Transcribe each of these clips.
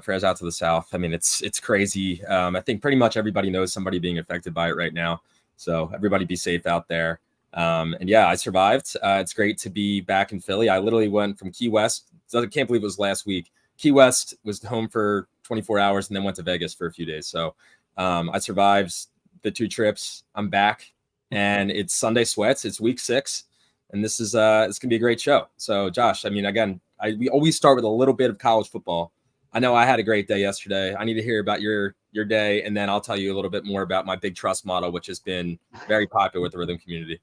Prayers out to the South. I mean, it's crazy. I think pretty much everybody knows somebody being affected by it right now. So everybody be safe out there. And yeah, I survived. It's great to be back in Philly. I literally went from Key West. I can't believe it was last week. Key West was home for 24 hours and then went to Vegas for a few days. So I survived the 2 trips. I'm back, and it's Sunday Sweats. It's week 6, and this is it's gonna be a great show. So Josh, I mean, again, we always start with a little bit of college football. I know I had a great day yesterday. I need to hear about your day, and then I'll tell you a little bit more about my big trust model, which has been very popular with the Rithmm community.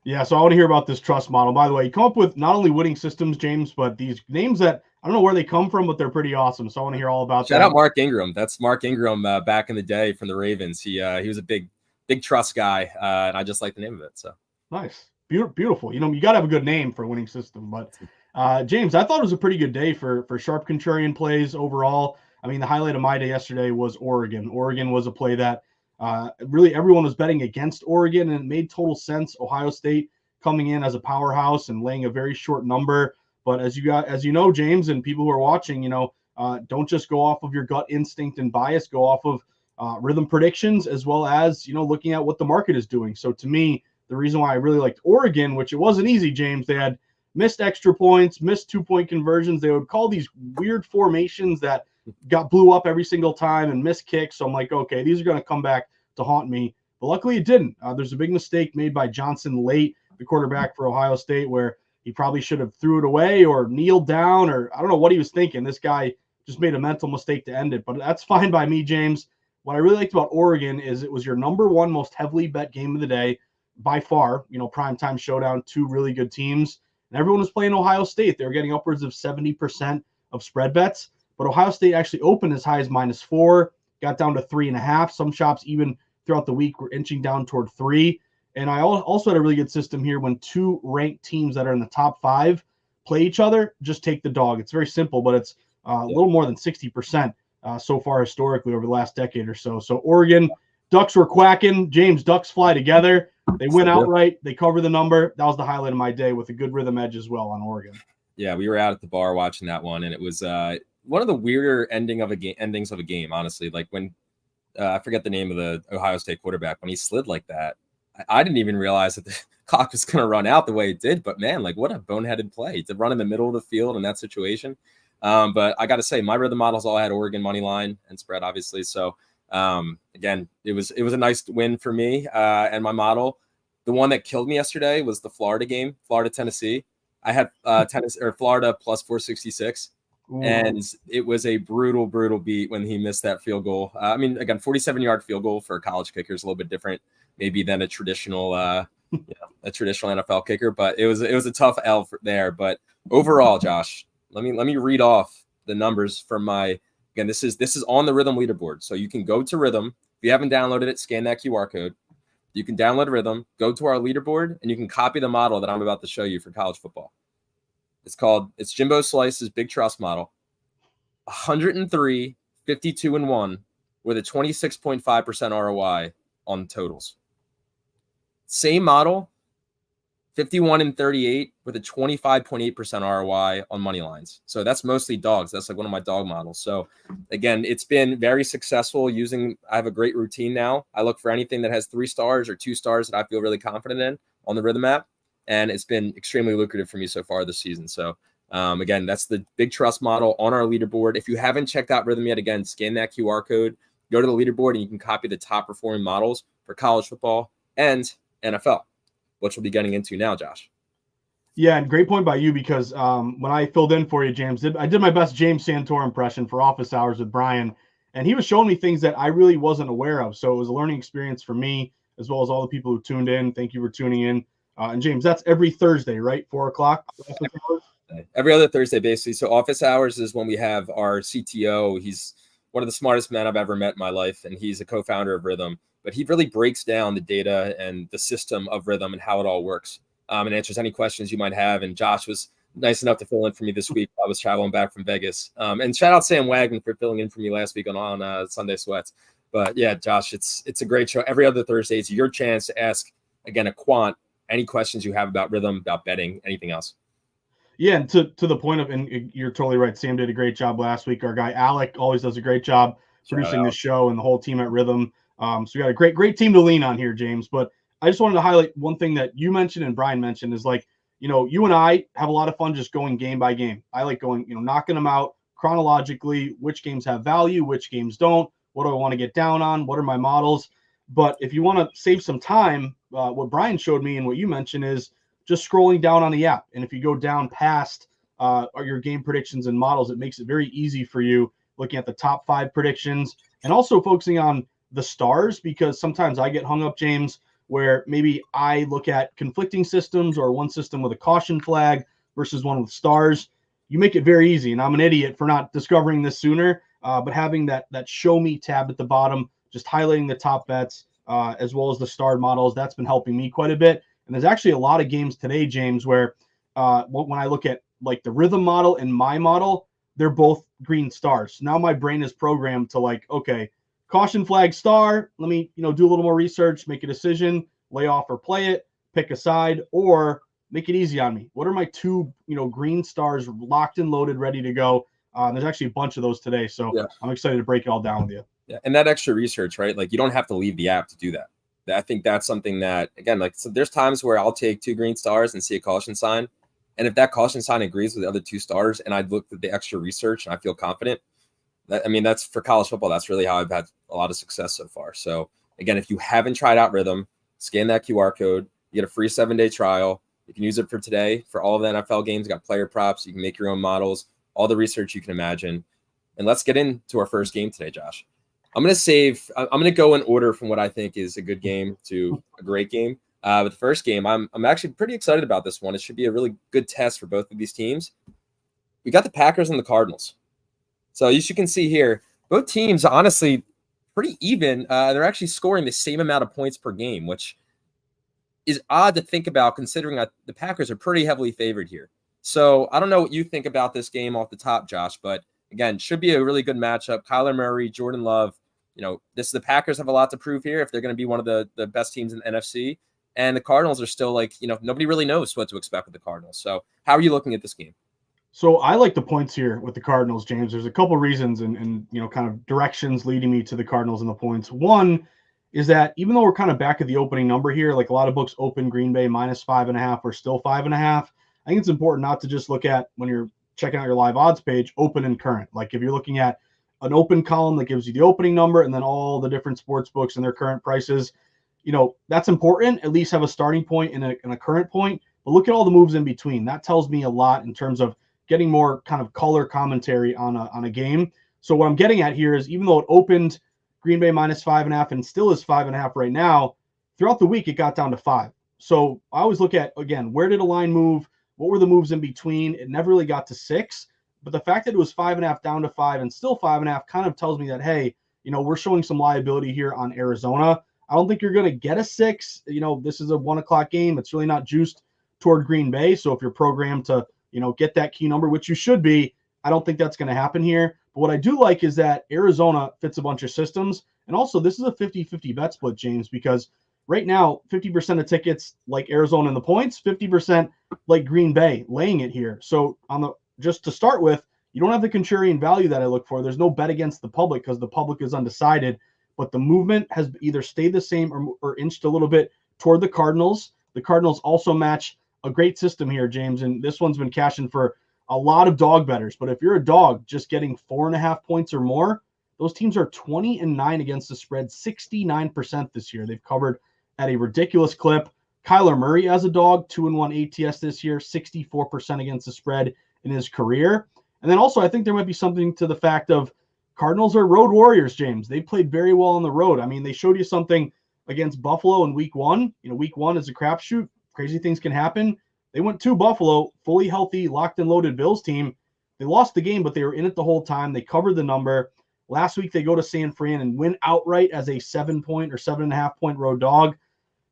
Yeah, so I want to hear about this trust model. By the way, you come up with not only winning systems, James, but these names that I don't know where they come from, but they're pretty awesome. So I want to hear all about that. Shout out Mark Ingram. That's Mark Ingram back in the day from the Ravens. He was a big trust guy, and I just like the name of it. So nice, beautiful. You got to have a good name for a winning system, but. James, I thought it was a pretty good day for sharp contrarian plays overall. I mean, the highlight of my day yesterday was Oregon. Oregon was a play that really everyone was betting against Oregon, and it made total sense. Ohio State coming in as a powerhouse and laying a very short number. But as you know, James, and people who are watching, don't just go off of your gut instinct and bias. Go off of Rithmm predictions as well as looking at what the market is doing. So to me, the reason why I really liked Oregon, which it wasn't easy, James, they had missed extra points, missed 2-point conversions. They would call these weird formations that blew up every single time and missed kicks. So I'm like, okay, these are going to come back to haunt me. But luckily it didn't. There's a big mistake made by Johnson late, the quarterback for Ohio State, where he probably should have threw it away or kneeled down, or I don't know what he was thinking. This guy just made a mental mistake to end it. But that's fine by me, James. What I really liked about Oregon is it was your number 1 most heavily bet game of the day by far. Primetime showdown, 2 really good teams. And everyone was playing Ohio State. They were getting upwards of 70% of spread bets. But Ohio State actually opened as high as -4, got down to 3.5. Some shops even throughout the week were inching down toward 3. And I also had a really good system here when 2 ranked teams that are in the top 5 play each other, just take the dog. It's very simple, but it's a little more than 60% so far historically over the last decade or so. So Oregon, Ducks were quacking. James, Ducks fly together. They went outright. They cover the number. That was the highlight of my day with a good Rithmm edge as well on Oregon. Yeah, we were out at the bar watching that one, and it was one of the weirder endings of a game, honestly. Like when I forget the name of the Ohio State quarterback, when he slid like that, I didn't even realize that the clock was going to run out the way it did. But man, like what a boneheaded play to run in the middle of the field in that situation. But I got to say, my Rithmm models all had Oregon money line and spread, obviously. So again, it was a nice win for me and my model. The one that killed me yesterday was the Florida game, Florida-Tennessee. I had Florida plus 466. Ooh. And it was a brutal beat when he missed that field goal. I mean, again, 47-yard field goal for a college kicker is a little bit different, maybe than a traditional NFL kicker. But it was a tough L there. But overall, Josh, let me read off the numbers from my. Again, this is on the Rithmm leaderboard, so you can go to Rithmm. If you haven't downloaded it, scan that QR code. You can download Rithmm, go to our leaderboard, and you can copy the model that I'm about to show you for college football. It's Jimbo Slice's Big Trust model. 103, 52-1 with a 26.5% ROI on totals. Same model, 51-38 with a 25.8% ROI on money lines. So that's mostly dogs. That's like one of my dog models. So again, it's been very successful I have a great routine now. I look for anything that has 3 stars or 2 stars that I feel really confident in on the Rithmm app. And it's been extremely lucrative for me so far this season. So again, that's the Big Trust model on our leaderboard. If you haven't checked out Rithmm yet, again, scan that QR code, go to the leaderboard, and you can copy the top performing models for college football and NFL, which we'll be getting into now, Josh. Yeah, and great point by you, because when I filled in for you, James, I did my best James Santor impression for Office Hours with Brian, and he was showing me things that I really wasn't aware of. So it was a learning experience for me, as well as all the people who tuned in. Thank you for tuning in. And James, that's every Thursday, right? 4:00? Every other Thursday, basically. So Office Hours is when we have our CTO. He's one of the smartest men I've ever met in my life, and he's a co-founder of Rithmm. But he really breaks down the data and the system of Rithmm and how it all works, and answers any questions you might have. And Josh was nice enough to fill in for me this week. I was traveling back from Vegas. And shout out Sam Wagner for filling in for me last week on Sunday Sweats. But yeah, Josh, it's a great show. Every other Thursday, it's your chance to ask, again, a quant, any questions you have about Rithmm, about betting, anything else. Yeah, and to the point of, and you're totally right. Sam did a great job last week. Our guy Alec always does a great job Shout producing this out. show, and the whole team at Rithmm. So we got a great team to lean on here, James. But I just wanted to highlight one thing that you mentioned and Brian mentioned is like, you and I have a lot of fun just going game by game. I like going, knocking them out chronologically, which games have value, which games don't. What do I want to get down on? What are my models? But if you want to save some time, what Brian showed me and what you mentioned is just scrolling down on the app. And if you go down past your game predictions and models, it makes it very easy for you looking at the top 5 predictions and also focusing on the stars, because sometimes I get hung up, James, where maybe I look at conflicting systems or one system with a caution flag versus one with stars. You make it very easy. And I'm an idiot for not discovering this sooner, but having that show me tab at the bottom, just highlighting the top bets, as well as the starred models, that's been helping me quite a bit. And there's actually a lot of games today, James, where when I look at like the Rithmm model and my model, they're both green stars. Now my brain is programmed to like, okay, caution flag star. Let me, do a little more research, make a decision, lay off or play it, pick a side, or make it easy on me. What are my 2, green stars locked and loaded, ready to go? There's actually a bunch of those today, so Yeah. I'm excited to break it all down with you. Yeah. And that extra research, right? Like you don't have to leave the app to do that. I think that's something that, again, like, so there's times where I'll take 2 green stars and see a caution sign. And if that caution sign agrees with the other 2 stars and I've looked at the extra research and I feel confident, that's for college football. That's really how I've had a lot of success so far. So again, if you haven't tried out Rithmm, scan that QR code. You get a free 7-day trial. You can use it for today for all of the NFL games. You got player props. You can make your own models, all the research you can imagine. And let's get into our first game today, Josh. I'm going to go in order from what I think is a good game to a great game. But the first game, I'm actually pretty excited about this one. It should be a really good test for both of these teams. We got the Packers and the Cardinals. So as you can see here, both teams, honestly, pretty even. They're actually scoring the same amount of points per game, which is odd to think about considering that the Packers are pretty heavily favored here. So I don't know what you think about this game off the top, Josh, but again, should be a really good matchup. Kyler Murray, Jordan Love. The Packers have a lot to prove here if they're going to be one of the best teams in the NFC. And the Cardinals are still like, nobody really knows what to expect with the Cardinals. So how are you looking at this game? So I like the points here with the Cardinals, James. There's a couple reasons and kind of directions leading me to the Cardinals and the points. One is that even though we're kind of back at the opening number here, like a lot of books open Green Bay -5.5 or still 5.5. I think it's important not to just look at, when you're checking out your live odds page, open and current. Like if you're looking at an open column that gives you the opening number and then all the different sports books and their current prices, that's important. At least have a starting point and a current point. But look at all the moves in between. That tells me a lot in terms of getting more kind of color commentary on a game. So what I'm getting at here is, even though it opened Green Bay -5.5 and still is 5.5 right now, throughout the week it got down to 5. So I always look at, again, where did a line move? What were the moves in between? It never really got to 6. But the fact that it was 5.5 down to 5 and still 5.5 kind of tells me that, hey, we're showing some liability here on Arizona. I don't think you're going to get a 6. This is a 1:00 game. It's really not juiced toward Green Bay. So if you're programmed to get that key number, which you should be, I don't think that's going to happen here. But what I do like is that Arizona fits a bunch of systems. And also, this is a 50-50 bet split, James, because right now, 50% of tickets like Arizona in the points, 50% like Green Bay laying it here. So just to start with, you don't have the contrarian value that I look for. There's no bet against the public because the public is undecided. But the movement has either stayed the same or inched a little bit toward the Cardinals. The Cardinals also match a great system here, James, and this one's been cashing for a lot of dog bettors. But if you're a dog just getting 4.5 points or more, those teams are 20-9 against the spread, 69% this year. They've covered at a ridiculous clip. Kyler Murray as a dog, 2-1 ATS this year, 64% against the spread in his career. And then also, I think there might be something to the fact of Cardinals are road warriors, James. They played very well on the road. I mean, they showed you something against Buffalo in week 1. Week 1 is a crapshoot. Crazy things can happen. They went to Buffalo, fully healthy, locked and loaded Bills team. They lost the game, but they were in it the whole time. They covered the number. Last week, they go to San Fran and win outright as a 7-point or 7.5-point road dog.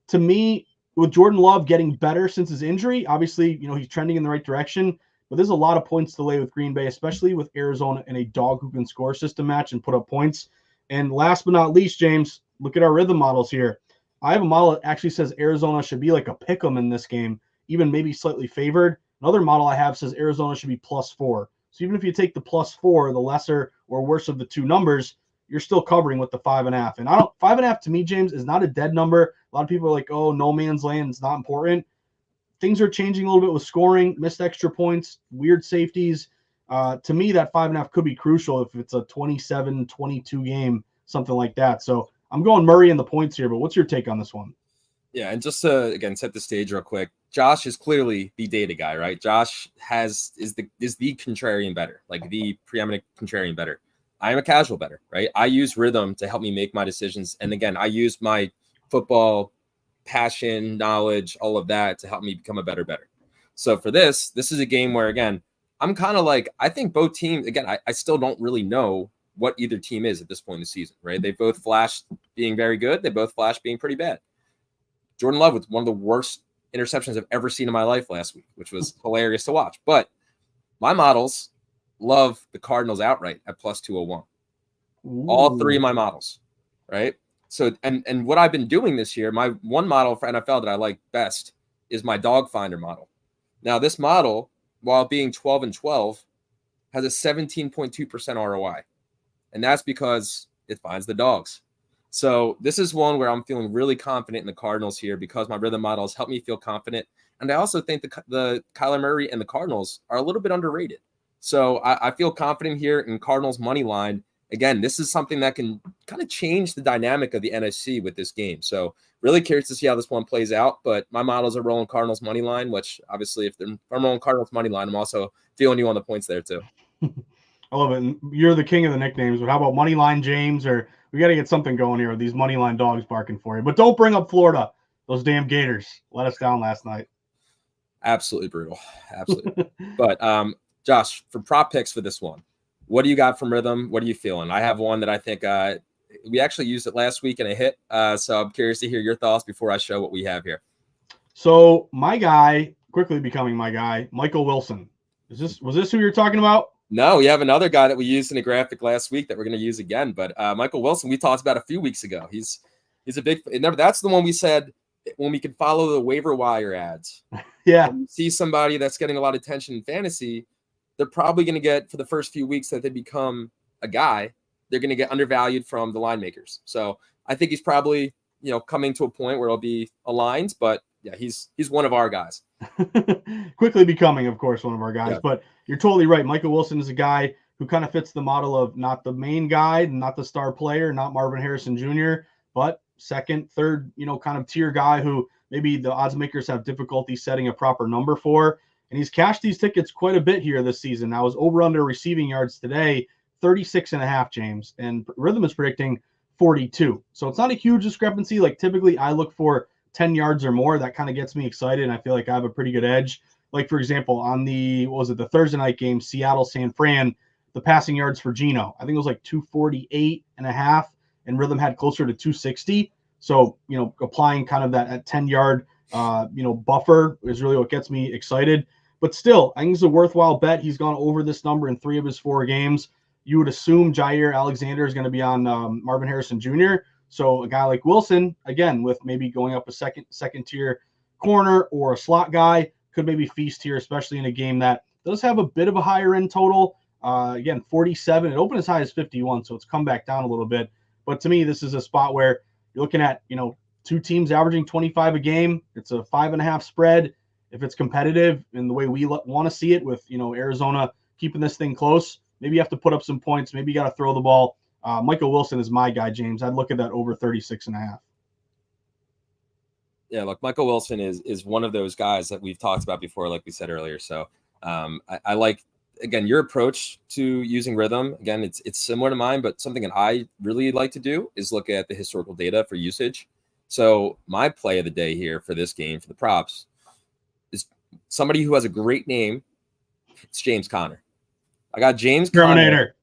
To me, with Jordan Love getting better since his injury, obviously, he's trending in the right direction. But there's a lot of points to lay with Green Bay, especially with Arizona in a dog who can score system match and put up points. And last but not least, James, look at our Rithmm models here. I have a model that actually says Arizona should be like a pick 'em in this game, even maybe slightly favored. Another model I have says Arizona should be +4. So even if you take the +4, the lesser or worse of the two numbers, you're still covering with the 5.5. And 5.5 to me, James, is not a dead number. A lot of people are like, oh, no man's land, it's not important. Things are changing a little bit with scoring, missed extra points, weird safeties. To me, that 5.5 could be crucial if it's a 27-22 game, something like that. So I'm going Murray in the points here, but what's your take on this one? Yeah, and just to again set the stage real quick, Josh is clearly the data guy, right? Josh is the contrarian better, like the preeminent contrarian better. I am a casual better, right? I use Rithmm to help me make my decisions, and again, I use my football passion, knowledge, all of that to help me become a better. So for this is a game where again, I'm kind of like, I think both teams. Again, I still don't really know what either team is at this point in the season, right? They both flashed being very good. They both flashed being pretty bad. Jordan Love with one of the worst interceptions I've ever seen in my life last week, which was hilarious to watch. But my models love the Cardinals outright at +201. Ooh. All three of my models, right? So, and what I've been doing this year, my one model for NFL that I like best is my dog finder model. Now, this model, while being 12-12, has a 17.2% ROI. And that's because it finds the dogs. So this is one where I'm feeling really confident in the Cardinals here because my Rithmm models help me feel confident. And I also think the Kyler Murray and the Cardinals are a little bit underrated. So I feel confident here in Cardinals money line. Again, this is something that can kind of change the dynamic of the NFC with this game. So really curious to see how this one plays out. But my models are rolling Cardinals money line, which obviously if I'm rolling Cardinals money line, I'm also feeling you on the points there too. I love it. And you're the king of the nicknames, but how about Moneyline James? Or we got to get something going here with these Moneyline dogs barking for you. But don't bring up Florida. Those damn Gators let us down last night. Absolutely brutal. Absolutely. But Josh, for prop picks for this one, what do you got from Rithmm? What are you feeling? I have one that I think we actually used it last week and it hit. So I'm curious to hear your thoughts before I show what we have here. So my guy, quickly becoming my guy, Michael Wilson. Was this who you're talking about? No, we have another guy that we used in a graphic last week that we're going to use again. But Michael Wilson, we talked about a few weeks ago. He's a big. That's the one we said when we could follow the waiver wire ads. Yeah. And you see somebody that's getting a lot of attention in fantasy, they're probably going to get for the first few weeks that they become a guy, they're going to get undervalued from the line makers. So I think he's probably coming to a point where it'll be aligned. But yeah, he's one of our guys. Quickly becoming, of course, one of our guys. Yeah. But you're totally right. Michael Wilson is a guy who kind of fits the model of not the main guy, not the star player, not Marvin Harrison Jr., but second, third, kind of tier guy who maybe the odds makers have difficulty setting a proper number for. And he's cashed these tickets quite a bit here this season. Now, his over-under receiving yards today, 36.5, James. And Rithmm is predicting 42. So it's not a huge discrepancy. Like typically I look for 10 yards or more. That kind of gets me excited. And I feel like I have a pretty good edge. Like, for example, on the Thursday night game, Seattle, San Fran, the passing yards for Geno, I think it was like 248.5, and Rithmm had closer to 260. So, applying kind of that 10-yard, buffer is really what gets me excited. But still, I think it's a worthwhile bet. He's gone over this number in 3 of his 4 games. You would assume Jair Alexander is going to be on Marvin Harrison Jr., so a guy like Wilson, again, with maybe going up a second tier corner or a slot guy, could maybe feast here, especially in a game that does have a bit of a higher end total. Again, 47. It opened as high as 51, so it's come back down a little bit. But to me, this is a spot where you're looking at, 2 teams averaging 25 a game. It's a 5.5 spread. If it's competitive in the way we want to see it with, Arizona keeping this thing close, maybe you have to put up some points. Maybe you got to throw the ball. Michael Wilson is my guy, James. I'd look at that over 36.5. Yeah, look, Michael Wilson is one of those guys that we've talked about before, like we said earlier. So I like, again, your approach to using Rithmm. Again, it's similar to mine, but something that I really like to do is look at the historical data for usage. So my play of the day here for this game, for the props, is somebody who has a great name. It's James Conner. I got James Terminator.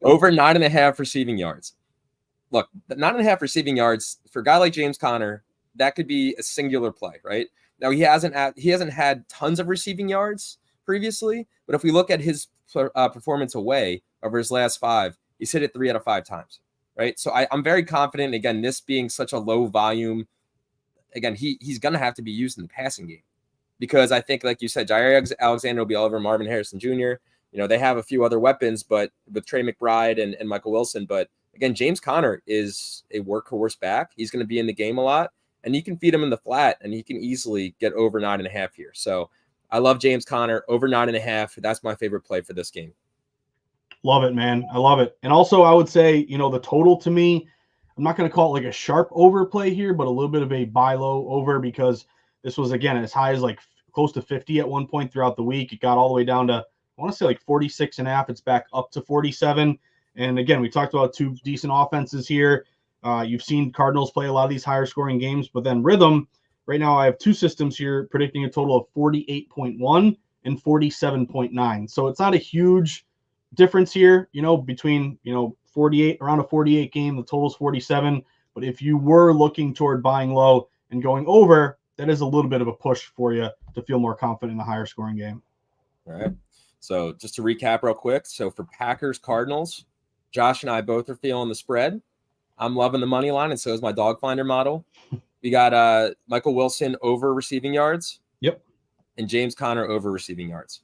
over 9.5 receiving yards. Look, 9.5 receiving yards for a guy like James Conner, that could be a singular play, right? Now he hasn't had tons of receiving yards previously, but if we look at his performance away over his last 5, he's hit it 3 out of 5 times, right? So I'm very confident. Again, this being such a low volume, again, he's going to have to be used in the passing game. because I think, like you said, Jair Alexander will be all over Marvin Harrison Jr. They have a few other weapons, but with Trey McBride and Michael Wilson. But again, James Conner is a workhorse back. He's going to be in the game a lot, and you can feed him in the flat, and he can easily get over 9.5 here. So I love James Conner over 9.5. That's my favorite play for this game. Love it, man. I love it. And also, I would say, the total to me, I'm not going to call it like a sharp overplay here, but a little bit of a buy low over, because this was, again, as high as like close to 50 at one point throughout the week. It got all the way down to, I want to say like 46.5. It's back up to 47. And again, we talked about two decent offenses here. You've seen Cardinals play a lot of these higher scoring games, but then Rithmm, right now I have two systems here predicting a total of 48.1 and 47.9. So it's not a huge difference here, between, 48, around a 48 game, the total's 47. But if you were looking toward buying low and going over, that is a little bit of a push for you to feel more confident in the higher scoring game. All right. So just to recap real quick. So for Packers Cardinals, Josh and I both are feeling the spread. I'm loving the money line, and so is my dog finder model. We got Michael Wilson over receiving yards. Yep. And James Conner over receiving yards.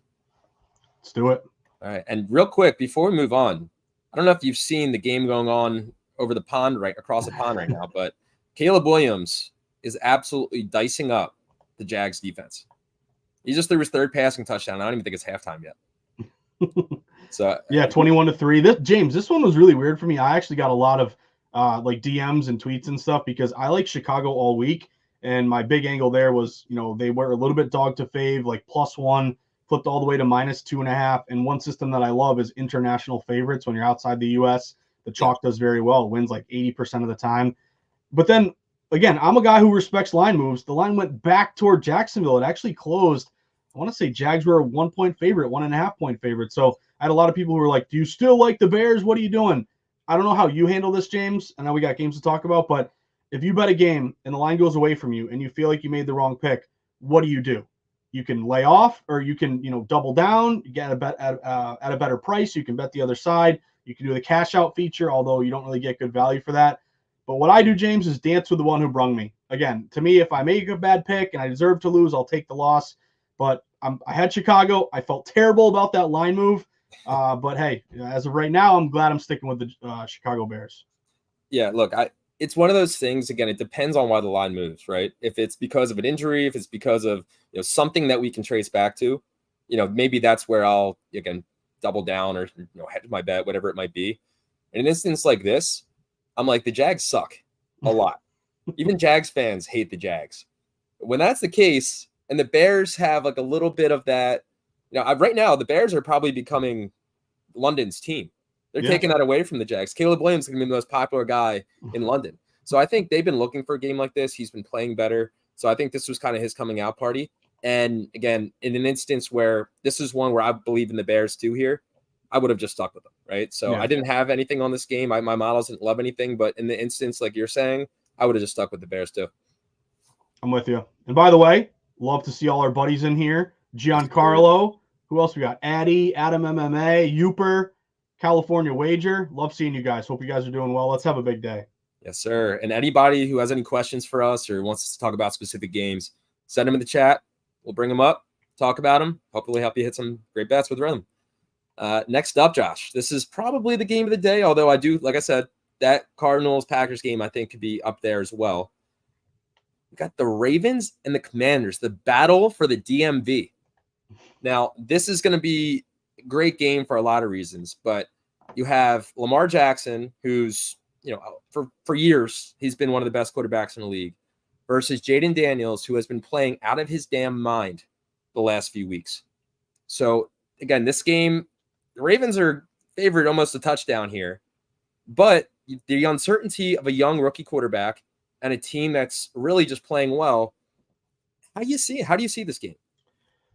Let's do it. All right. And real quick, before we move on, I don't know if you've seen the game going on over the pond, right across the pond right now, but Caleb Williams is absolutely dicing up the Jags defense. He just threw his third passing touchdown. I don't even think it's halftime yet. So yeah, 21-3. This one was really weird for me. I actually got a lot of like DMs and tweets and stuff, because I like Chicago all week. And my big angle there was, they were a little bit dog to fave, like +1, flipped all the way to -2.5. And one system that I love is international favorites. When you're outside the U.S., the chalk does very well. It wins like 80% of the time. But then, again, I'm a guy who respects line moves. The line went back toward Jacksonville. It actually closed. I want to say Jags were a 1-point favorite, 1.5-point favorite. So I had a lot of people who were like, do you still like the Bears? What are you doing? I don't know how you handle this, James. I know we got games to talk about, but if you bet a game and the line goes away from you and you feel like you made the wrong pick, what do? You can lay off, or you can, double down, get a bet at a better price. You can bet the other side. You can do the cash out feature, although you don't really get good value for that. But what I do, James, is dance with the one who brung me. Again, to me, if I make a bad pick and I deserve to lose, I'll take the loss. But I had Chicago. I felt terrible about that line move. But hey, as of right now, I'm glad I'm sticking with the Chicago Bears. Yeah, look, it's one of those things. Again, it depends on why the line moves, right? If it's because of an injury, if it's because of something that we can trace back to, maybe that's where I'll again double down or hedge my bet, whatever it might be. In an instance like this, I'm like, the Jags suck a lot. Even Jags fans hate the Jags. When that's the case, and the Bears have like a little bit of that, right now the Bears are probably becoming London's team. They're taking that away from the Jags. Caleb Williams is going to be the most popular guy in London. So I think they've been looking for a game like this. He's been playing better. So I think this was kind of his coming out party. And again, in an instance where this is one where I believe in the Bears too here, I would have just stuck with them, right? So I didn't have anything on this game. My models didn't love anything. But in the instance, like you're saying, I would have just stuck with the Bears too. I'm with you. And by the way, love to see all our buddies in here. Giancarlo. Who else we got? Addy, Adam MMA, Youper, California Wager. Love seeing you guys. Hope you guys are doing well. Let's have a big day. Yes, sir. And anybody who has any questions for us or wants us to talk about specific games, send them in the chat. We'll bring them up, talk about them, hopefully help you hit some great bets with Rithmm. Next up, Josh, this is probably the game of the day, although I do, like I said, that Cardinals-Packers game I think could be up there as well. We got the Ravens and the Commanders, the battle for the DMV. Now, this is going to be a great game for a lot of reasons, but you have Lamar Jackson, who's, for years, he's been one of the best quarterbacks in the league, versus Jaden Daniels, who has been playing out of his damn mind the last few weeks. So, again, this game, the Ravens are favored almost a touchdown here, but the uncertainty of a young rookie quarterback and a team that's really just playing well, how do you see this game?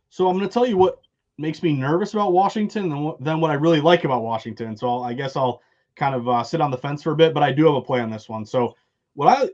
So I'm going to tell you what makes me nervous about Washington and then what I really like about Washington. So I guess I'll kind of sit on the fence for a bit, but I do have a play on this one. So what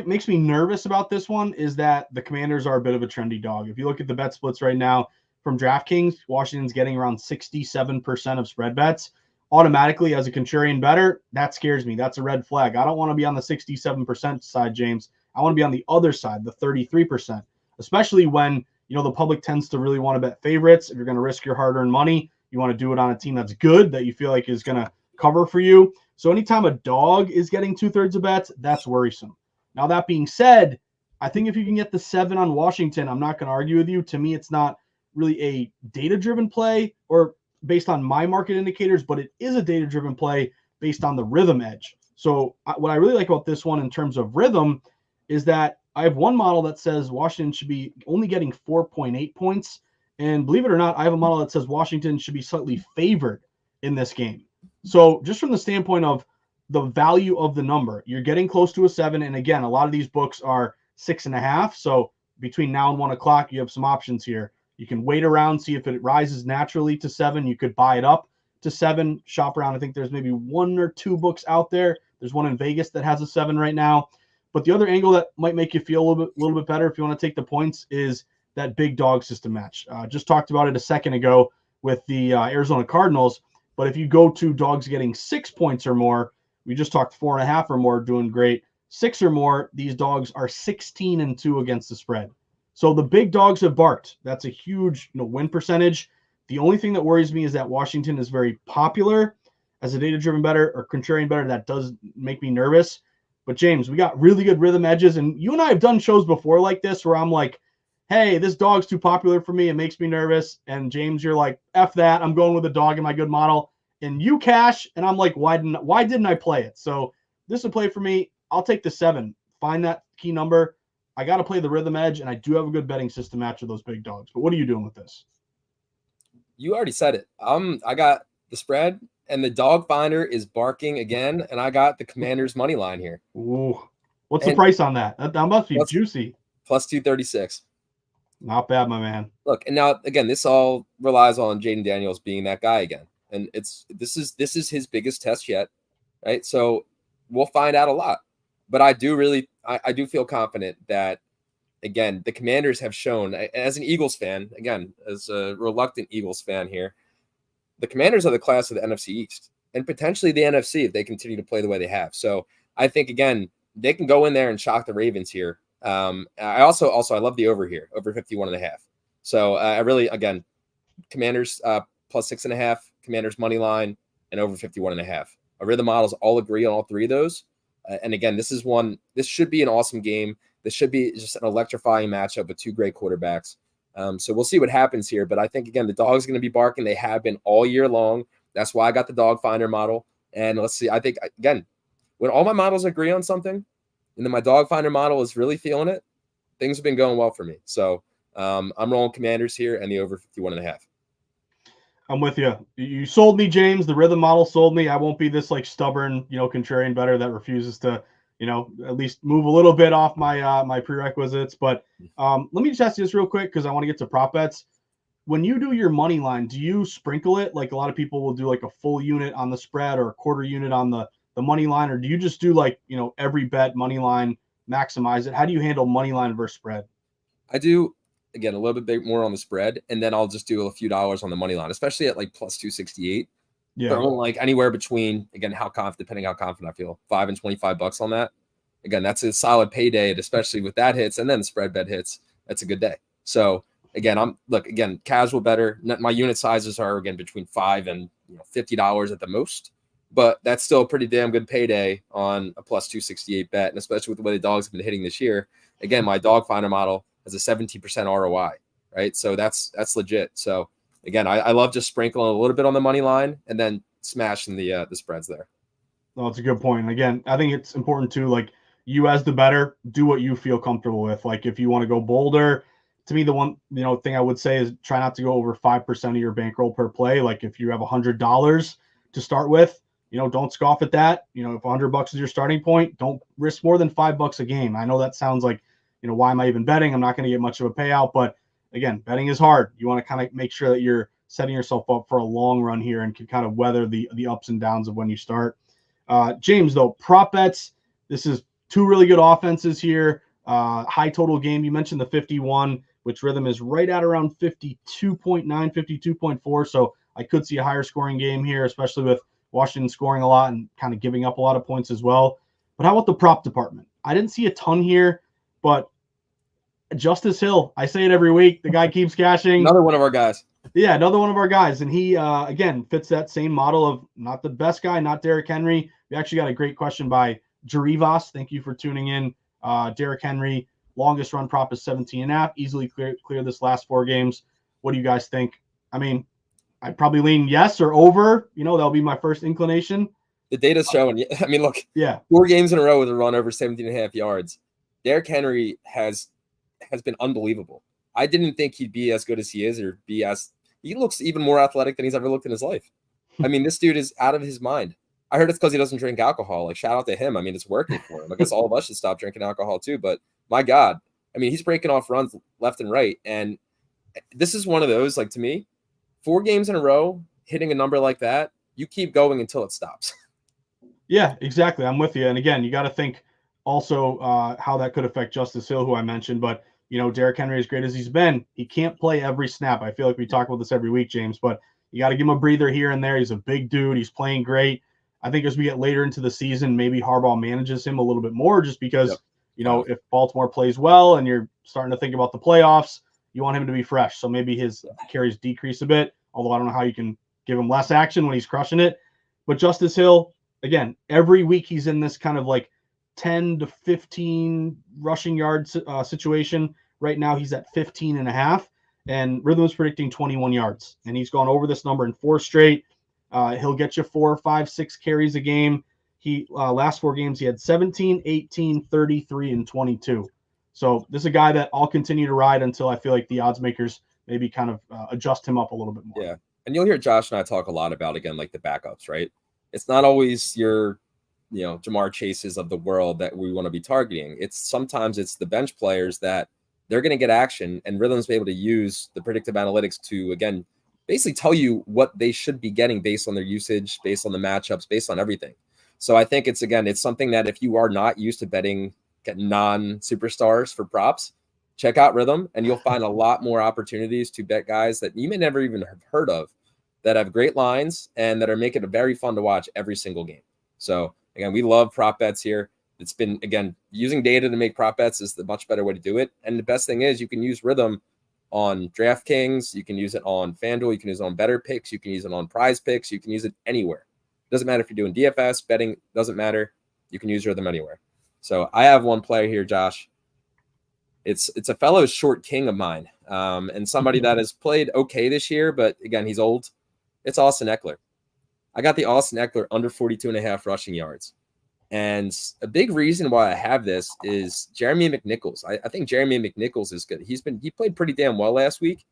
makes me nervous about this one is that the Commanders are a bit of a trendy dog. If you look at the bet splits right now from DraftKings, Washington's getting around 67% of spread bets. Automatically, as a contrarian bettor, that scares me. That's a red flag. I don't want to be on the 67% side, James. I want to be on the other side, the 33%, especially when the public tends to really want to bet favorites. If you're going to risk your hard-earned money, you want to do it on a team that's good, that you feel like is going to cover for you. So anytime a dog is getting 2/3 of bets, that's worrisome. Now, that being said, I think if you can get the 7 on Washington, I'm not going to argue with you. To me, it's not really a data-driven play or based on my market indicators, but it is a data-driven play based on the Rithmm edge. So what I really like about this one in terms of Rithmm is that I have one model that says Washington should be only getting 4.8 points. And believe it or not, I have a model that says Washington should be slightly favored in this game. So just from the standpoint of the value of the number, you're getting close to a 7. And again, a lot of these books are 6.5. So between now and 1 o'clock, you have some options here. You can wait around, see if it rises naturally to 7. You could buy it up to 7, shop around. I think there's maybe 1 or 2 books out there. There's one in Vegas that has a 7 right now. But the other angle that might make you feel a little bit better if you want to take the points is that big dog system match. Just talked about it a second ago with the Arizona Cardinals. But if you go to dogs getting 6 points or more, we just talked 4.5 or more, doing great. 6 or more, these dogs are 16-2 against the spread. So the big dogs have barked. That's a huge win percentage. The only thing that worries me is that Washington is very popular as a data-driven bettor or contrarian bettor. That does make me nervous. But James, we got really good Rithmm edges, and you and I have done shows before like this where I'm like, hey, this dog's too popular for me. It makes me nervous. And James, you're like, F that. I'm going with a dog in my good model. And you cash, and I'm like, why didn't I play it? So this is a play for me. I'll take the 7. Find that key number. I got to play the Rithmm edge, and I do have a good betting system match with those big dogs. But what are you doing with this? You already said it. I got the spread, and the dog finder is barking again, and I got the Commanders money line here. Ooh, what's the price on that? That must be juicy. Plus 236. Not bad, my man. Look, and now again, this all relies on Jaden Daniels being that guy again, and this is his biggest test yet, right? So we'll find out a lot. But I do feel confident that, again, the Commanders have shown, as an Eagles fan, again, as a reluctant Eagles fan here, the Commanders are the class of the NFC East and potentially the NFC if they continue to play the way they have. So I think, again, they can go in there and shock the Ravens here. I also I love the over here, over 51.5. So I really, again, Commanders plus 6.5, Commanders money line, and over 51.5. Our Rithmm models all agree on all 3 of those. And again, this should be an awesome game. This should be just an electrifying matchup with 2 great quarterbacks. So we'll see what happens here. But I think, again, the dog's going to be barking. They have been all year long. That's why I got the dog finder model. And let's see. I think, again, when all my models agree on something, and then my dog finder model is really feeling it, things have been going well for me. So I'm rolling Commanders here and the over 51.5. I'm with you. You sold me, James. The Rithmm model sold me. I won't be this stubborn, contrarian bettor that refuses to, at least move a little bit off my my prerequisites. But let me just ask you this real quick because I want to get to prop bets. When you do your money line, do you sprinkle it? Like a lot of people will do like a full unit on the spread or a quarter unit on the money line, or do you just do every bet money line, maximize it? How do you handle money line versus spread? I do, again, a little bit more on the spread, and then I'll just do a few dollars on the money line, especially at plus 268. Yeah. Throwing anywhere between, again, depending how confident I feel, $5 and $25 on that. Again, that's a solid payday, especially with that hits, and then the spread bet hits. That's a good day. So again, casual better. My unit sizes are again between $5 and $50 at the most, but that's still a pretty damn good payday on a plus 268 bet, and especially with the way the dogs have been hitting this year. Again, my dog finder model has a 17% ROI, right? So that's legit. So again, I love just sprinkling a little bit on the money line and then smashing the spreads there. No, that's a good point. Again, I think it's important to you as the bettor, do what you feel comfortable with. If you want to go bolder, to me, the one thing I would say is try not to go over 5% of your bankroll per play. If you have $100 to start with, don't scoff at that. If $100 is your starting point, don't risk more than $5 a game. I know that sounds like, why am I even betting? I'm not going to get much of a payout, but again, betting is hard. You want to kind of make sure that you're setting yourself up for a long run here and can kind of weather the ups and downs of when you start. James, though, prop bets, this is 2 really good offenses here. High total game. You mentioned the 51, which Rithmm is right at around 52.9, 52.4. So I could see a higher scoring game here, especially with Washington scoring a lot and kind of giving up a lot of points as well. But how about the prop department? I didn't see a ton here, but Justice Hill. I say it every week. The guy keeps cashing. Another one of our guys. Yeah, another one of our guys. And he, again, fits that same model of not the best guy, not Derrick Henry. We actually got a great question by Jarivas. Thank you for tuning in. Derrick Henry, longest run prop is 17.5. Easily clear this last 4 games. What do you guys think? I mean, I'd probably lean yes or over. That'll be my first inclination. The data's showing. I mean, look, yeah, 4 games in a row with a run over 17.5 yards. Derrick Henry has been unbelievable. I didn't think he'd be as good as he is, or be as he looks even more athletic than he's ever looked in his life. I mean, this dude is out of his mind. I heard it's because he doesn't drink alcohol. Like, shout out to him. I mean, it's working for him. I guess all of us should stop drinking alcohol too. But my God, I mean, he's breaking off runs left and right. And this is one of those, like, to me, 4 games in a row, hitting a number like that, you keep going until it stops. Yeah, exactly. I'm with you. And again, you got to think also how that could affect Justice Hill, who I mentioned. But, Derrick Henry, as great as he's been, he can't play every snap. I feel like we talk about this every week, James, but you got to give him a breather here and there. He's a big dude. He's playing great. I think as we get later into the season, maybe Harbaugh manages him a little bit more just because, if Baltimore plays well and you're starting to think about the playoffs, you want him to be fresh. So maybe his carries decrease a bit, although I don't know how you can give him less action when he's crushing it. But Justice Hill, again, every week he's in this kind of like 10 to 15 rushing yard situation. Right now he's at 15.5, and Rithmm's predicting 21 yards, and he's gone over this number in 4 straight. He'll get you 4, 5, 6 carries a game. He last 4 games he had 17, 18, 33, and 22. So this is a guy that I'll continue to ride until I feel like the odds makers maybe kind of adjust him up a little bit more. Yeah, and you'll hear Josh and I talk a lot about, again, like the backups, right? It's not always your, Jamar Chases of the world that we want to be targeting. Sometimes it's the bench players that they're going to get action, and Rhythm's be able to use the predictive analytics to, again, basically tell you what they should be getting based on their usage, based on the matchups, based on everything. So I think it's something that if you are not used to betting non-superstars for props, check out Rithmm, and you'll find a lot more opportunities to bet guys that you may never even have heard of, that have great lines and that are making it very fun to watch every single game. So again, we love prop bets here. It's been, again, using data to make prop bets is the much better way to do it. And the best thing is you can use Rithmm on DraftKings. You can use it on FanDuel. You can use it on Better Picks. You can use it on Prize Picks. You can use it anywhere. Doesn't matter if you're doing DFS, betting, doesn't matter. You can use Rithmm anywhere. So I have one player here, Josh. It's a fellow short king of mine, and somebody that has played okay this year, but again, he's old. It's Austin Ekeler. I got the Austin Ekeler under 42.5 rushing yards. And a big reason why I have this is Jeremy McNichols. I think Jeremy McNichols is good. He played pretty damn well last week.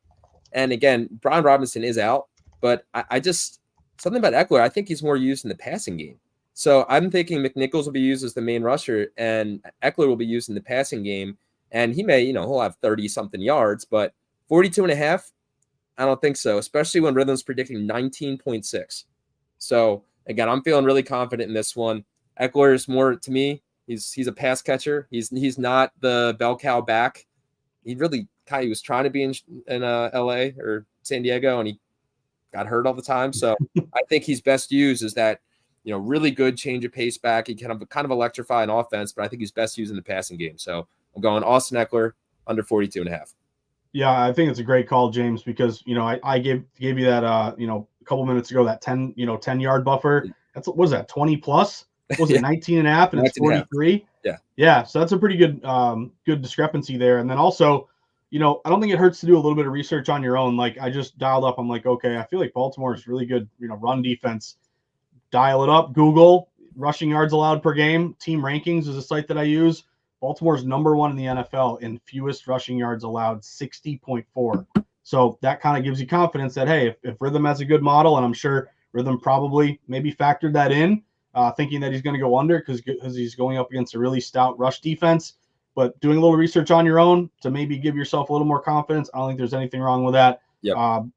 And again, Brian Robinson is out, but I just something about Ekeler, I think he's more used in the passing game. So I'm thinking McNichols will be used as the main rusher and Ekeler will be used in the passing game. And he may, he'll have 30 something yards, but 42.5, I don't think so, especially when Rhythm's predicting 19.6. So again, I'm feeling really confident in this one. Ekeler is more, to me, he's a pass catcher. He's not the bell cow back. He really he was trying to be in LA or San Diego, and he got hurt all the time. So I think he's best used as that, really good change of pace back. He kind of electrify an offense, but I think he's best used in the passing game. So I'm going Austin Ekeler under 42.5. Yeah, I think it's a great call, James, because I gave you that a couple minutes ago, that 10-yard buffer. That's, what was that, 20 plus? Was it 19.5 and it's 43? Yeah. So that's a pretty good good discrepancy there. And then also, I don't think it hurts to do a little bit of research on your own. Like I just dialed up. I'm like, okay, I feel like Baltimore is really good, run defense. Dial it up. Google rushing yards allowed per game. Team Rankings is a site that I use. Baltimore's number 1 in the NFL in fewest rushing yards allowed, 60.4. So that kind of gives you confidence that, hey, if Rhythm has a good model, and I'm sure Rhythm probably maybe factored that in, thinking that he's going to go under because he's going up against a really stout rush defense. But doing a little research on your own to maybe give yourself a little more confidence, I don't think there's anything wrong with that. Yep.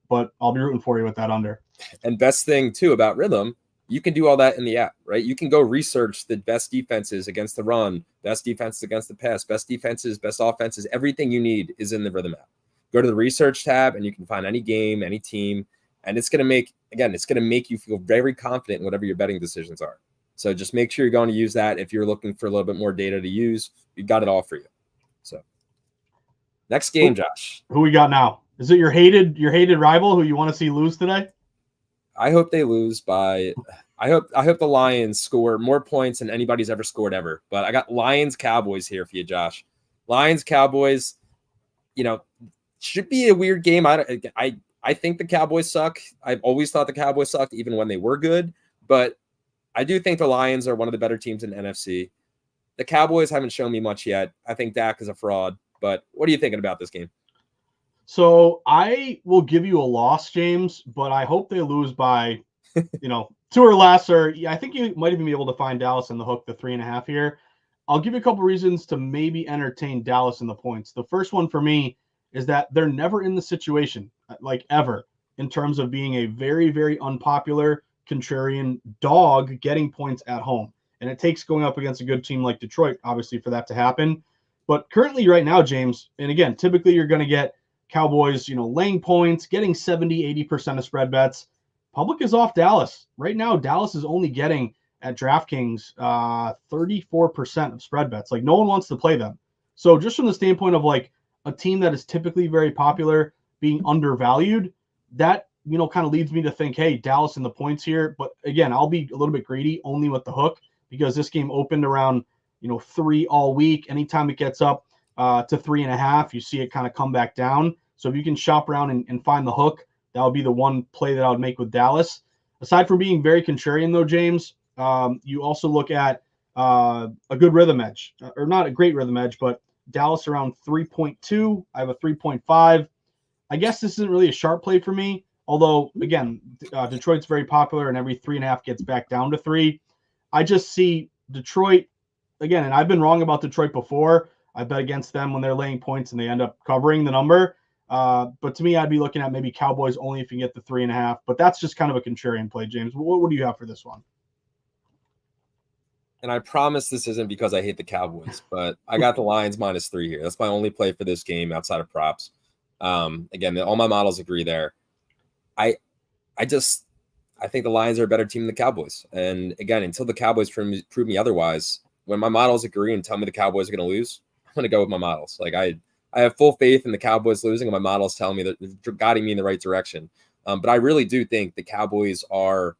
But I'll be rooting for you with that under. And best thing, too, about Rhythm, you can do all that in the app, right? You can go research the best defenses against the run, best defenses against the pass, best defenses, best offenses. Everything you need is in the Rhythm app. Go to the research tab and you can find any game, any team. And it's going to make you feel very confident in whatever your betting decisions are. So just make sure you're going to use that. If you're looking for a little bit more data to use, we've got it all for you. So Next game, Josh. Who we got now? Is it your hated rival who you want to see lose today? I hope they lose by. I hope the Lions score more points than anybody's ever scored ever. But I got Lions Cowboys here for you, Josh. Lions Cowboys. Should be a weird game. I think the Cowboys suck. I've always thought the Cowboys sucked, even when they were good. But I do think the Lions are one of the better teams in the NFC. The Cowboys haven't shown me much yet. I think Dak is a fraud. But what are you thinking about this game? So I will give you a loss, James, but I hope they lose by, 2 or less. Or I think you might even be able to find Dallas in the hook, the 3.5 here. I'll give you a couple reasons to maybe entertain Dallas in the points. The first one for me is that they're never in the situation, like ever, in terms of being a very, very unpopular contrarian dog getting points at home. And it takes going up against a good team like Detroit, obviously, for that to happen. But currently, right now, James, and again, typically you're going to get Cowboys, laying points, getting 70-80% of spread bets. Public is off Dallas. Right now, Dallas is only getting at DraftKings 34% of spread bets. Like, no one wants to play them. So just from the standpoint of like a team that is typically very popular being undervalued, that, kind of leads me to think, hey, Dallas in the points here. But again, I'll be a little bit greedy only with the hook because this game opened around, 3 all week. Anytime it gets up to 3.5, you see it kind of come back down. So if you can shop around and find the hook, that would be the one play that I would make with Dallas. Aside from being very contrarian, though, James, you also look at a good rhythm edge, or not a great rhythm edge, but Dallas around 3.2. I have a 3.5. I guess this isn't really a sharp play for me. Although, again, Detroit's very popular, and every 3.5 gets back down to 3. I just see Detroit, again, and I've been wrong about Detroit before. I bet against them when they're laying points and they end up covering the number. But to me, I'd be looking at maybe Cowboys only if you get the 3.5. But that's just kind of a contrarian play, James. What do you have for this one? And I promise this isn't because I hate the Cowboys, but I got the Lions -3 here. That's my only play for this game outside of props. Again, all my models agree there. I think the Lions are a better team than the Cowboys. And again, until the Cowboys prove me otherwise, when my models agree and tell me the Cowboys are going to lose, I'm going to go with my models. Like I have full faith in the Cowboys losing, and my models tell me that they're guiding me in the right direction. But I really do think the Cowboys are,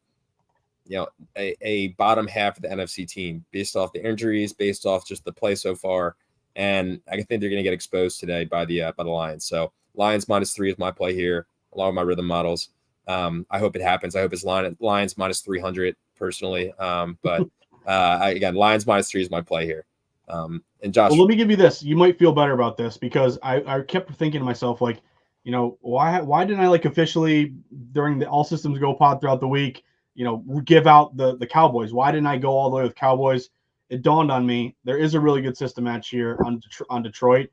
a bottom half of the NFC team based off the injuries, based off just the play so far. And I think they're going to get exposed today by the Lions. So Lions -3 is my play here, along with my rhythm models. I hope it happens. I hope it's Lions -300 personally. But again, Lions -3 is my play here. And Josh, well, let me give you this. You might feel better about this because I kept thinking to myself, like, why didn't I officially during the All Systems Go pod throughout the week, give out the Cowboys? Why didn't I go all the way with Cowboys? It dawned on me there is a really good system match here on Detroit.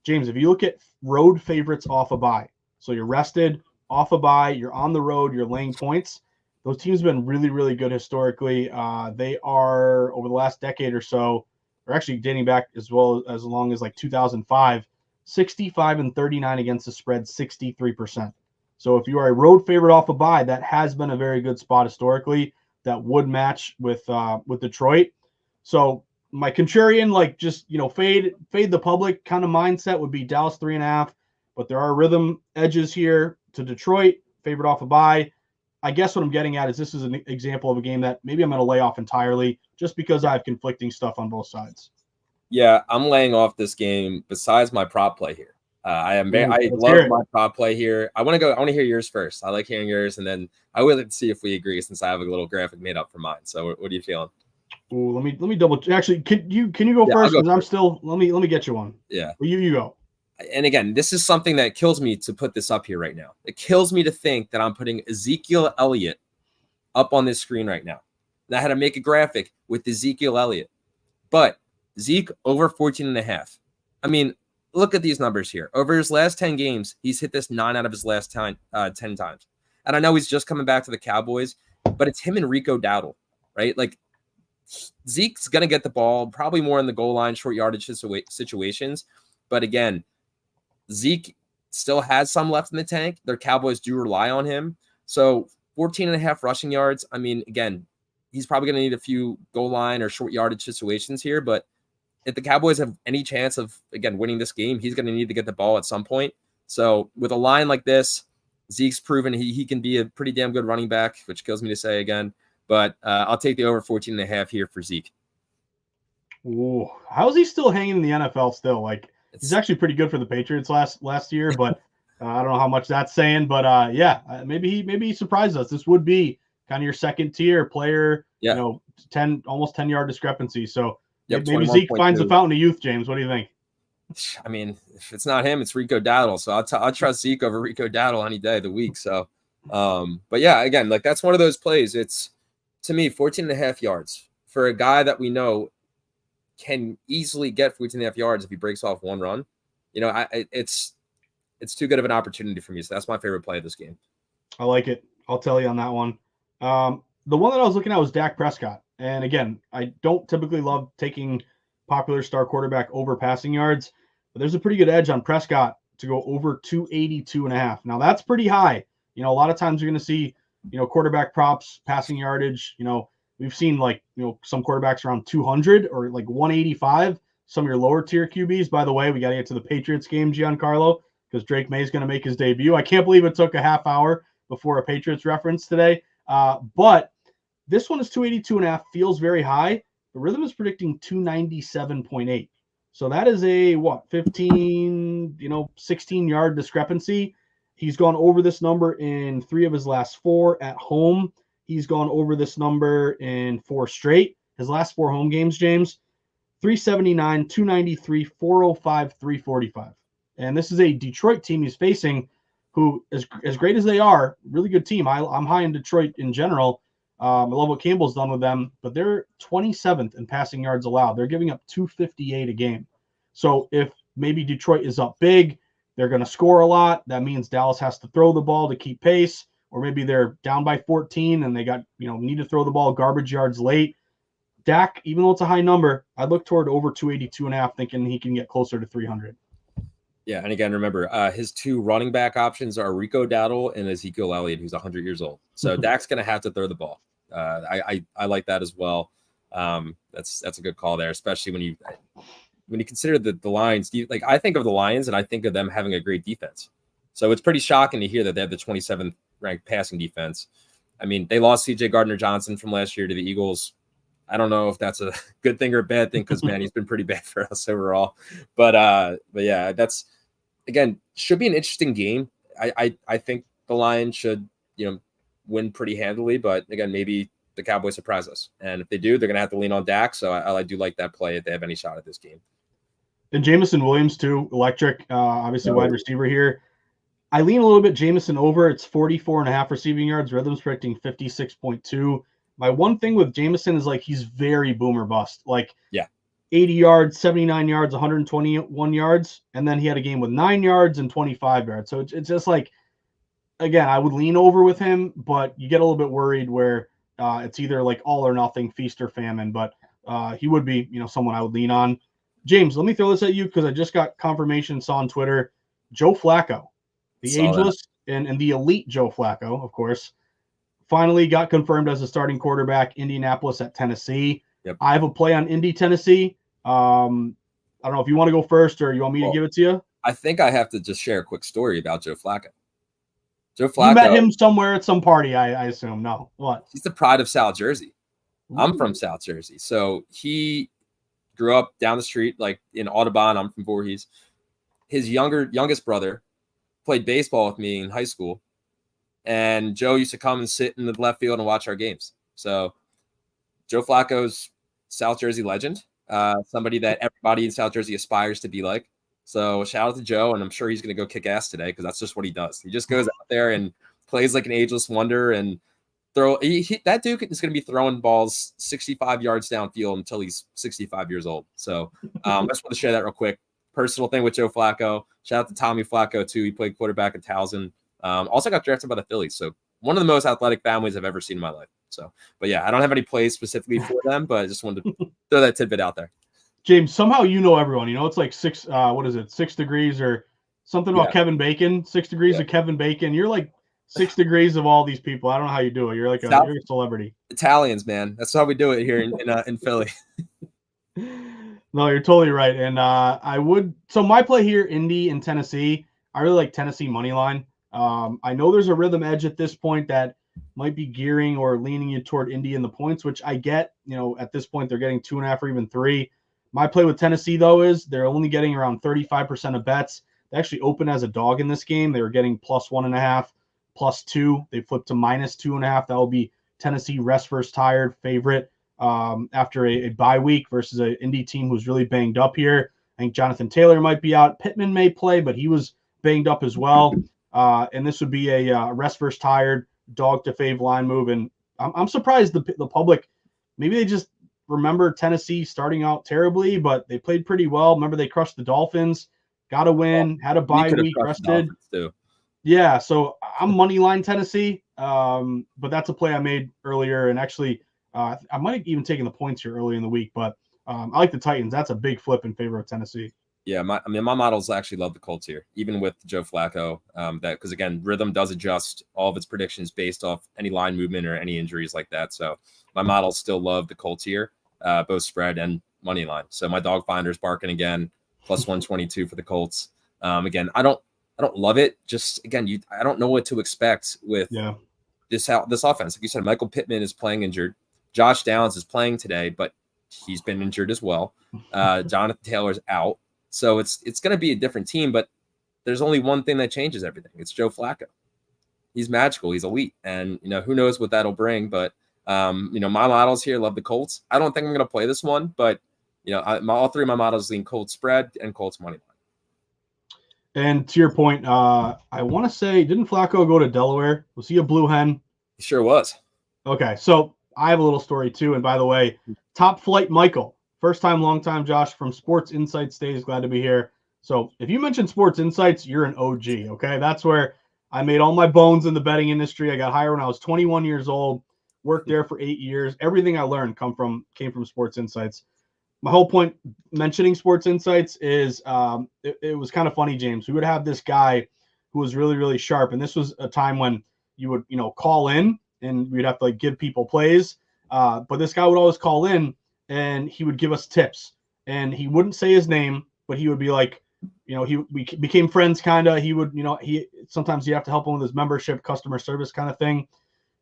James, if you look at road favorites off a bye, so you're rested, off a bye, you're on the road, you're laying points. Those teams have been really, really good historically. They are, over the last decade or so, or actually dating back as long as 2005, 65-39 against the spread, 63%. So if you are a road favorite off a bye, that has been a very good spot historically that would match with Detroit. So my contrarian, fade the public kind of mindset would be Dallas 3.5, but there are rhythm edges here to Detroit, favorite off a bye. I guess what I'm getting at is this is an example of a game that maybe I'm going to lay off entirely just because I have conflicting stuff on both sides. Yeah, I'm laying off this game besides my prop play here. I love my prop play here. I want to hear yours first. I like hearing yours, and then I would like to see if we agree since I have a little graphic made up for mine. So what are you feeling? Ooh, let me double. Actually, can you go first? Because I'm still. Let me get you one. Yeah. Well, you go. And again, this is something that kills me to put this up here right now. It kills me to think that I'm putting Ezekiel Elliott up on this screen right now. And I had to make a graphic with Ezekiel Elliott, but Zeke over 14.5. I mean, look at these numbers here. Over his last 10 games, he's hit this 9 out of his last 10 times. And I know he's just coming back to the Cowboys, but it's him and Rico Dowdle, right? Like, Zeke's going to get the ball probably more in the goal line, short yardage situations. But again, Zeke still has some left in the tank. Their Cowboys do rely on him. So 14.5 rushing yards. I mean, again, he's probably going to need a few goal line or short yardage situations here, but if the Cowboys have any chance of, again, winning this game, he's going to need to get the ball at some point. So with a line like this, Zeke's proven he can be a pretty damn good running back, which kills me to say again. But I'll take the over 14.5 here for Zeke. Ooh, how is he still hanging in the NFL still? Like, he's actually pretty good for the Patriots last year, but I don't know how much that's saying. But maybe he surprised us. This would be kind of your second tier player. Yeah. almost 10-yard discrepancy. So maybe Zeke 21.2. finds the fountain of youth. James, what do you think? I mean, if it's not him, it's Rico Dowdle. So I'll trust Zeke over Rico Dowdle any day of the week. So, but yeah, again, like that's one of those plays. It's, to me, 14.5 yards for a guy that we know can easily get 14.5 yards if he breaks off one run. It's too good of an opportunity for me. So that's my favorite play of this game. I like it. I'll tell you on that one. The one that I was looking at was Dak Prescott. And again, I don't typically love taking popular star quarterback over passing yards, but there's a pretty good edge on Prescott to go over 282.5. Now that's pretty high. A lot of times you're going to see, quarterback props, passing yardage. We've seen some quarterbacks around 200 or like 185. Some of your lower tier QBs. By the way, we got to get to the Patriots game, Giancarlo, because Drake May is going to make his debut. I can't believe it took a half hour before a Patriots reference today. But this one is 282.5, feels very high. The Rithmm is predicting 297.8. So that is a 15, 16-yard discrepancy. He's gone over this number in 3 of his last 4 at home. He's gone over this number in 4 straight. His last 4 home games, James, 379, 293, 405, 345. And this is a Detroit team he's facing who, as great as they are, really good team. I'm high in Detroit in general. I love what Campbell's done with them, but they're 27th in passing yards allowed. They're giving up 258 a game. So if maybe Detroit is up big, they're going to score a lot. That means Dallas has to throw the ball to keep pace, or maybe they're down by 14 and they got, need to throw the ball garbage yards late. Dak, even though it's a high number, I look toward over 282.5, thinking he can get closer to 300. Yeah, and again, remember, his 2 running back options are Rico Dowdle and Ezekiel Elliott, who's 100 years old. So Dak's going to have to throw the ball. I like that as well. That's a good call there, especially when you consider the Lions. I think of the Lions and I think of them having a great defense. So it's pretty shocking to hear that they have the 27th ranked passing defense. I mean, they lost C.J. Gardner-Johnson from last year to the Eagles. I don't know if that's a good thing or a bad thing because, man, he's been pretty bad for us overall. But yeah, that's, again, should be an interesting game. I think the Lions should, win pretty handily. But, again, maybe the Cowboys surprise us. And if they do, they're going to have to lean on Dak. So I do like that play if they have any shot at this game. And Jameson Williams, too, electric, obviously wide receiver here. I lean a little bit Jameson over. It's 44.5 receiving yards. Rhythm's predicting 56.2. My one thing with Jameson is he's very boomer bust. 80 yards, 79 yards, 121 yards. And then he had a game with 9 yards and 25 yards. So it's just again, I would lean over with him, but you get a little bit worried where it's either all or nothing, feast or famine. But he would be, someone I would lean on. James, let me throw this at you because I just got confirmation, saw on Twitter, Joe Flacco, the ageless and the elite Joe Flacco, of course, finally got confirmed as a starting quarterback, Indianapolis at Tennessee. Yep. I have a play on Indy, Tennessee. I don't know if you want to go first or you want me to give it to you. I think I have to just share a quick story about Joe Flacco. Joe Flacco. You met him somewhere at some party, I assume. No, what? He's the pride of South Jersey. Ooh. I'm from South Jersey. So he grew up down the street, in Audubon. I'm from Voorhees. His youngest brother played baseball with me in high school. And Joe used to come and sit in the left field and watch our games. So Joe Flacco's South Jersey legend, somebody that everybody in South Jersey aspires to be like. So shout out to Joe, and I'm sure he's going to go kick ass today because that's just what he does. He just goes out there and plays like an ageless wonder and that dude is going to be throwing balls 65 yards downfield until he's 65 years old. So I just want to share that real quick. Personal thing with Joe Flacco. Shout out to Tommy Flacco, too. He played quarterback at Towson. Also got drafted by the Phillies. So one of the most athletic families I've ever seen in my life. So, but yeah, I don't have any plays specifically for them, but I just wanted to throw that tidbit out there. James, somehow everyone. It's 6, what is it, 6 degrees or something about Kevin Bacon, 6 degrees of Kevin Bacon. You're 6 degrees of all these people. I don't know how you do it. You're you're a celebrity. Italians, man. That's how we do it here in Philly. No, you're totally right. And so my play here, Indy and Tennessee, I really like Tennessee money line. I know there's a rhythm edge at this point that might be gearing or leaning you toward Indy in the points, which I get. At this point, they're getting 2.5 or even 3. My play with Tennessee, though, is they're only getting around 35% of bets. They actually open as a dog in this game. They were getting plus 1.5, plus 2. They flipped to minus 2.5. That will be Tennessee rest versus tired favorite after a bye week versus an Indy team who's really banged up here. I think Jonathan Taylor might be out. Pittman may play, but he was banged up as well. And this would be a rest versus tired dog to fave line move. And I'm surprised the public, maybe they just remember Tennessee starting out terribly, but they played pretty well. Remember they crushed the Dolphins, got a win, had a We bye could have week, crushed the rested. Dolphins too. Yeah, so I'm money line Tennessee, but that's a play I made earlier, and actually, I might have even taken the points here early in the week. But I like the Titans. That's a big flip in favor of Tennessee. Yeah, my models actually love the Colts here, even with Joe Flacco. That because again, Rhythm does adjust all of its predictions based off any line movement or any injuries like that. So my models still love the Colts here, both spread and money line. So my dog finder's barking again, plus 122 for the Colts. Again, I don't love it. Just again, I don't know what to expect with this offense. Like you said, Michael Pittman is playing injured. Josh Downs is playing today, but he's been injured as well. Jonathan Taylor's out. So it's going to be a different team, but there's only one thing that changes everything. It's Joe Flacco. He's magical. He's elite. And, who knows what that'll bring. But, my models here love the Colts. I don't think I'm going to play this one, but, all three of my models lean Colts spread and Colts money line. And to your point, I want to say, didn't Flacco go to Delaware? Was he a blue hen? He sure was. Okay, so I have a little story too. And by the way, Top Flight Michael. First time, long time, Josh from Sports Insights Days. Glad to be here. So if you mention Sports Insights, you're an OG, okay? That's where I made all my bones in the betting industry. I got hired when I was 21 years old, worked there for 8 years. Everything I learned came from Sports Insights. My whole point mentioning Sports Insights is it was kind of funny, James. We would have this guy who was really, really sharp. And this was a time when you would, call in and we'd have to give people plays. But this guy would always call in and he would give us tips, and he wouldn't say his name, but he would be like, we became friends kind of. He would, sometimes you have to help him with his membership, customer service kind of thing.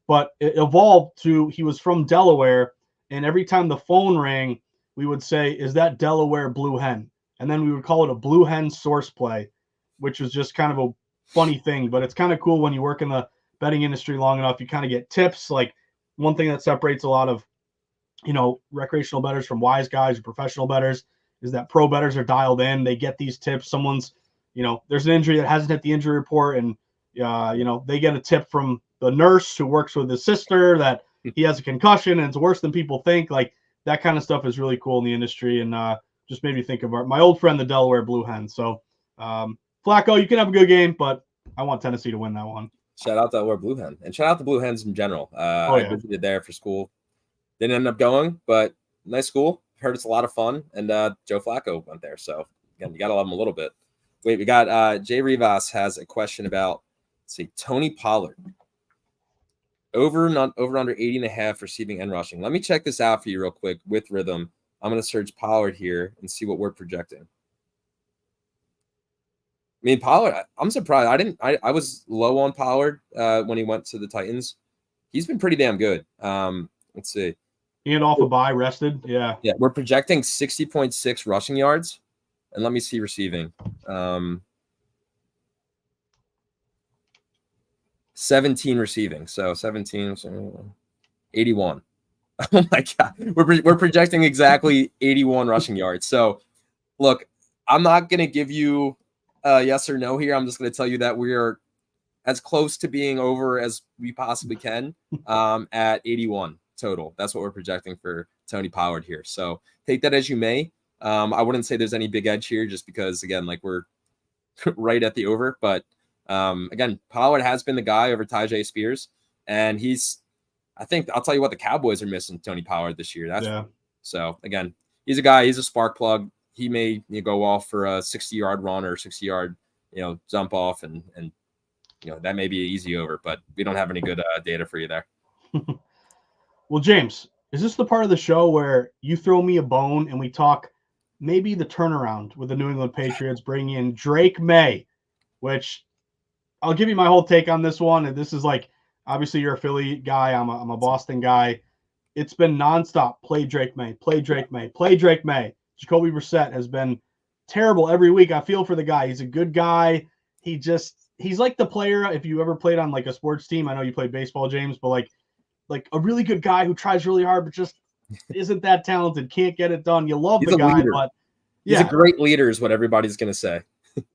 But it evolved to he was from Delaware, and every time the phone rang, we would say, "Is that Delaware Blue Hen?" And then we would call it a Blue Hen source play, which was just kind of a funny thing. But it's kind of cool when you work in the betting industry long enough, you kind of get tips. Like one thing that separates a lot of recreational bettors from wise guys or professional bettors is that pro bettors are dialed in. They get these tips. Someone's, there's an injury that hasn't hit the injury report, and they get a tip from the nurse who works with his sister that he has a concussion and it's worse than people think. Like that kind of stuff is really cool in the industry, and just made me think of my old friend, the Delaware Blue Hen. So Flacco, you can have a good game, but I want Tennessee to win that one. Shout out Delaware Blue Hen, and shout out the Blue Hens in general. I visited there for school. Didn't end up going, but nice school. Heard it's a lot of fun, and Joe Flacco went there. So, again, you got to love him a little bit. Wait, we got Jay Rivas has a question about, let's see, Tony Pollard. Over under 80.5 receiving and rushing. Let me check this out for you real quick with Rhythm. I'm going to search Pollard here and see what we're projecting. I mean, Pollard, I'm surprised. I was low on Pollard when he went to the Titans. He's been pretty damn good. Let's see. And off a bye, rested. Yeah. Yeah, we're projecting 60.6 rushing yards. And let me see receiving. 17 receiving. So 17, 81. Oh my God. We're projecting exactly 81 rushing yards. So look, I'm not going to give you a yes or no here. I'm just going to tell you that we are as close to being over as we possibly can at 81 total. That's what we're projecting for Tony Pollard here. So take that as you may. I wouldn't say there's any big edge here just because, again, we're right at the over. But, again, Pollard has been the guy over Tyjae Spears. And I think I'll tell you what, the Cowboys are missing Tony Pollard this year. So, again, he's a guy. He's a spark plug. He may go off for a 60-yard run or 60-yard, jump off. And that may be an easy over. But we don't have any good data for you there. Well, James, is this the part of the show where you throw me a bone and we talk maybe the turnaround with the New England Patriots bringing in Drake May, which I'll give you my whole take on this one. And this is like, obviously you're a Philly guy. I'm a Boston guy. It's been nonstop. Play Drake May, play Drake May, play Drake May. Jacoby Brissett has been terrible every week. I feel for the guy. He's a good guy. He's like the player. If you ever played on like a sports team, I know you played baseball, James, but like a really good guy who tries really hard, but just isn't that talented, can't get it done. You love He's the a guy, leader. but He's a great leader is what everybody's going to say.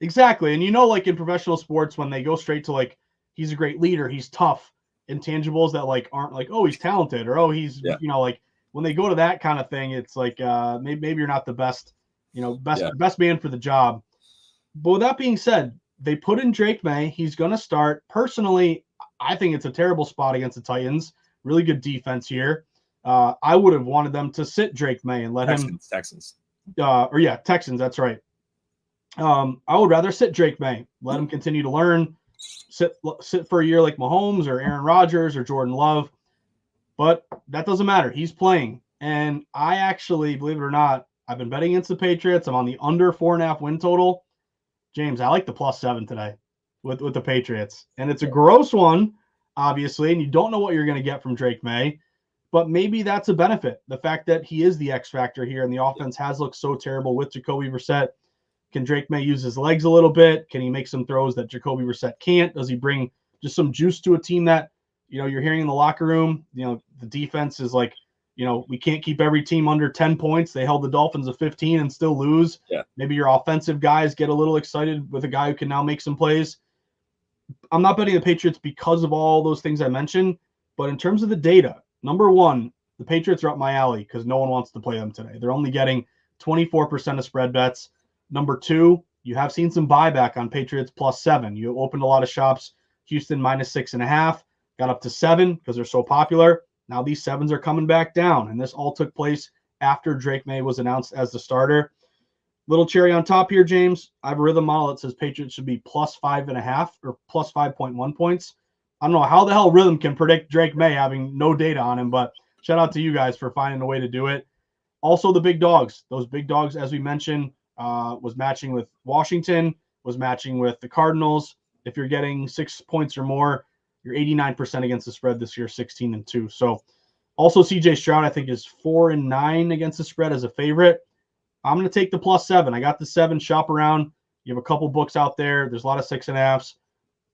Exactly. And like in professional sports, when they go straight to like, he's a great leader, he's tough, intangibles that like aren't like, oh, he's talented, or oh, he's like when they go to that kind of thing, it's like maybe you're not the best, best man for the job. But with that being said, they put in Drake May. He's going to start. Personally, I think it's a terrible spot against the Titans. Really good defense here. I would have wanted them to sit Drake May and let Texans. Texans. That's right. I would rather sit Drake May, let him continue to learn, sit for a year like Mahomes or Aaron Rodgers or Jordan Love. But that doesn't matter. He's playing. And I actually, believe it or not, I've been betting against the Patriots. I'm on the under 4.5 win total. James, I like the +7 today with the Patriots. And it's a gross one, obviously, and you don't know what you're going to get from Drake May. But maybe that's a benefit. The fact that he is the X factor here and the offense has looked so terrible with Jacoby Brissett. Can Drake May use his legs a little bit? Can he make some throws that Jacoby Brissett can't? Does he bring just some juice to a team that, you're hearing in the locker room, the defense is like, we can't keep every team under 10 points. They held the Dolphins to 15 and still lose. Yeah. Maybe your offensive guys get a little excited with a guy who can now make some plays. I'm not betting the Patriots because of all those things I mentioned, but in terms of the data, number one, the Patriots are up my alley because no one wants to play them today. They're only getting 24% of spread bets. Number two, you have seen some buyback on Patriots +7. You opened a lot of shops. Houston -6.5, got up to 7 because they're so popular. Now these 7s are coming back down, and this all took place after Drake May was announced as the starter. Little cherry on top here, James. I have a Rithmm model that says Patriots should be +5.5 or +5.1 points. I don't know how the hell Rithmm can predict Drake May having no data on him, but shout out to you guys for finding a way to do it. Also, the big dogs. Those big dogs, as we mentioned, was matching with Washington, was matching with the Cardinals. If you're getting 6 points or more, you're 89% against the spread this year, 16-2. So also CJ Stroud, I think, is 4-9 against the spread as a favorite. I'm going to take the +7. I got the 7. Shop around. You have a couple books out there. There's a lot of 6.5s.